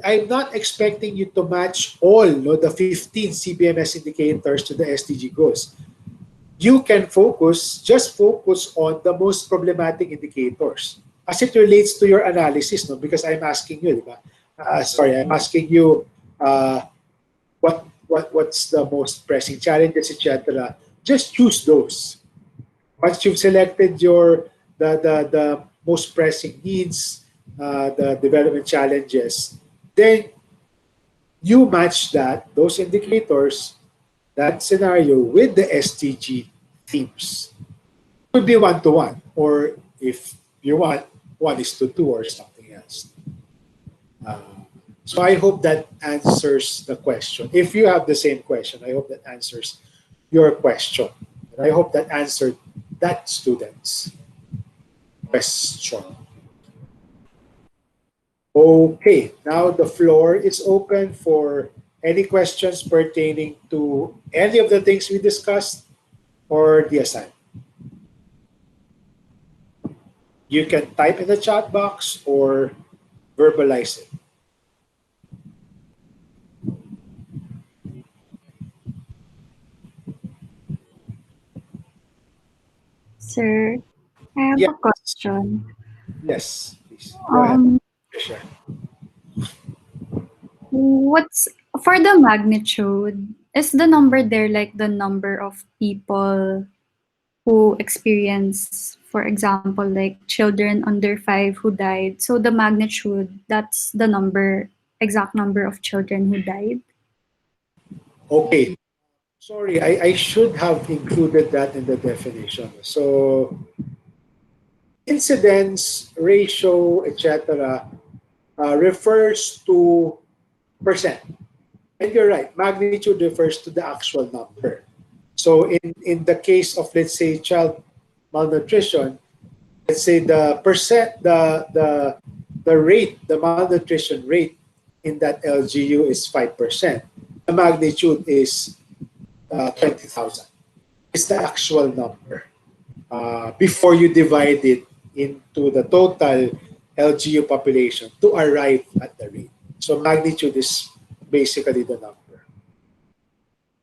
A: I'm not expecting you to match all the 15 CBMS indicators to the SDG goals. You can just focus on the most problematic indicators as it relates to your analysis, no? Because I'm asking you, I'm asking you what's the most pressing challenges, etc. Just choose those. Once you've selected the most pressing needs, the development challenges, then you match those indicators, that scenario with the SDG themes. It could be one-to-one, or if you want, 1:2 or something else. So I hope that answers the question. If you have the same question, I hope that answers your question. And I hope that answered that student's question. Okay, now the floor is open for any questions pertaining to any of the things we discussed or the assignment. You can type in the chat box or verbalize it.
E: Sir, I have
A: Yes.
E: a question.
A: Yes, please. Go ahead. Sure.
E: What's for the magnitude? Is the number there like the number of people who experience, for example, like children under 5 who died? So the magnitude, that's the exact number of children who died?
A: Okay. Sorry, I should have included that in the definition. So incidence, ratio, etc. Refers to percent. And you're right, magnitude refers to the actual number. So in the case of, let's say, child malnutrition, let's say the percent, the rate, the malnutrition rate in that LGU is 5%. The magnitude is 20,000. It's the actual number before you divide it into the total LGU population to arrive at the rate. So magnitude is basically the number.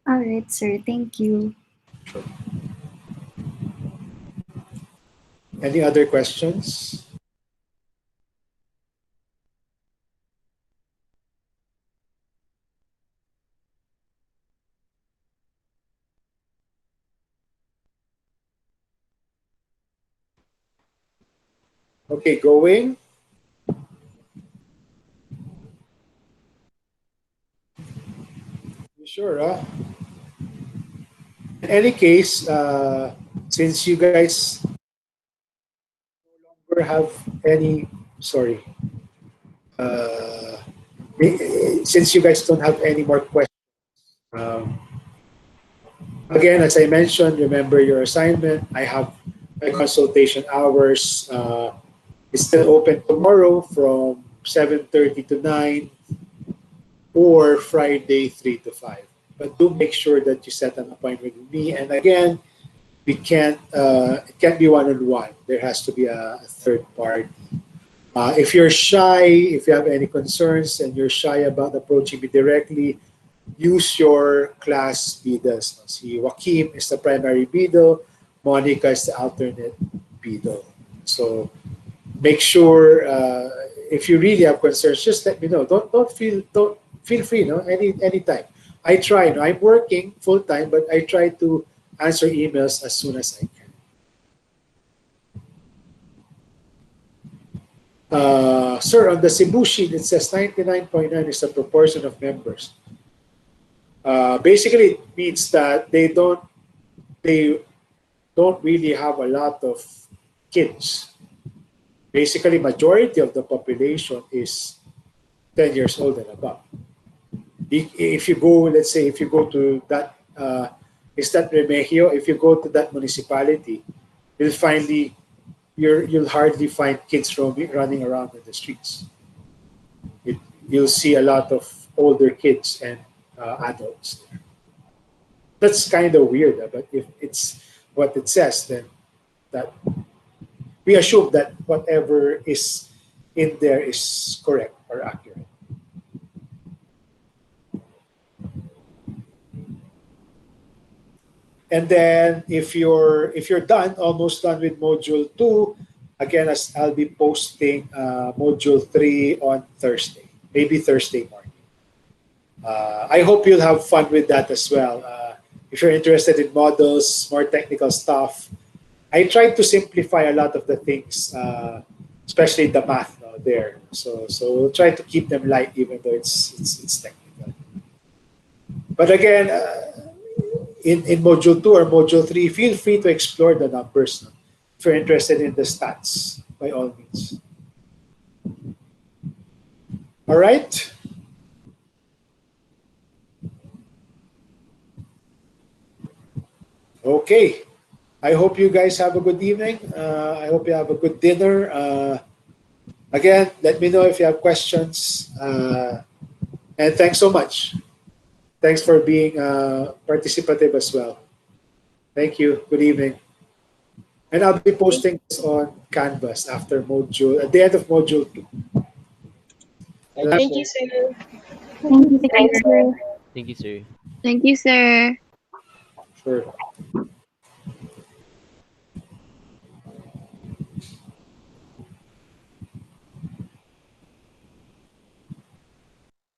E: All right, sir. Thank you.
A: Sure. Any other questions? Okay, going. You sure, huh? In any case, since you guys no longer have any, sorry, since you guys don't have any more questions, um, again, as I mentioned, remember your assignment. I have my consultation hours. It's still open tomorrow from 7:30 to 9 or Friday 3 to 5. But do make sure that you set an appointment with me. And again, it can't be one-on-one. There has to be a third party. If you're shy, if you have any concerns and you're shy about approaching me directly, use your class bidas. Si Joaquim is the primary bido, Monica is the alternate bido. So make sure if you really have concerns, just let me know. Don't feel free, no, anytime. I try. No, I'm working full time, but I try to answer emails as soon as I can. Sir, on the Cebu sheet, it says 99.9 is the proportion of members. Basically, it means that they don't really have a lot of kids. Basically, majority of the population is 10 years old and above. If you go, let's say, if you go to that, is that Remigio? If you go to that municipality, you'll finally you'll hardly find kids running around in the streets. It, you'll see a lot of older kids and adults there. That's kind of weird, but if it's what it says, then that we assume that whatever is in there is correct or accurate. And then if you're done, almost done with module 2, again, as I'll be posting module 3 on Thursday, maybe Thursday morning. I hope you'll have fun with that as well. If you're interested in models, more technical stuff, I tried to simplify a lot of the things, especially the math there. So we'll try to keep them light, even though it's technical. But again, in module 2 or module 3, feel free to explore the numbers. If you're interested in the stats, by all means. All right. Okay. I hope you guys have a good evening. I hope you have a good dinner. Again, let me know if you have questions. And thanks so much. Thanks for being participative as well. Thank you. Good evening. And I'll be posting this on Canvas after module, at the end of module 2.
F: Thank you, sir.
E: Thank you,
G: Thank you,
E: sir.
G: sir.
H: Thank you, sir.
F: Thank you, sir.
A: Sure.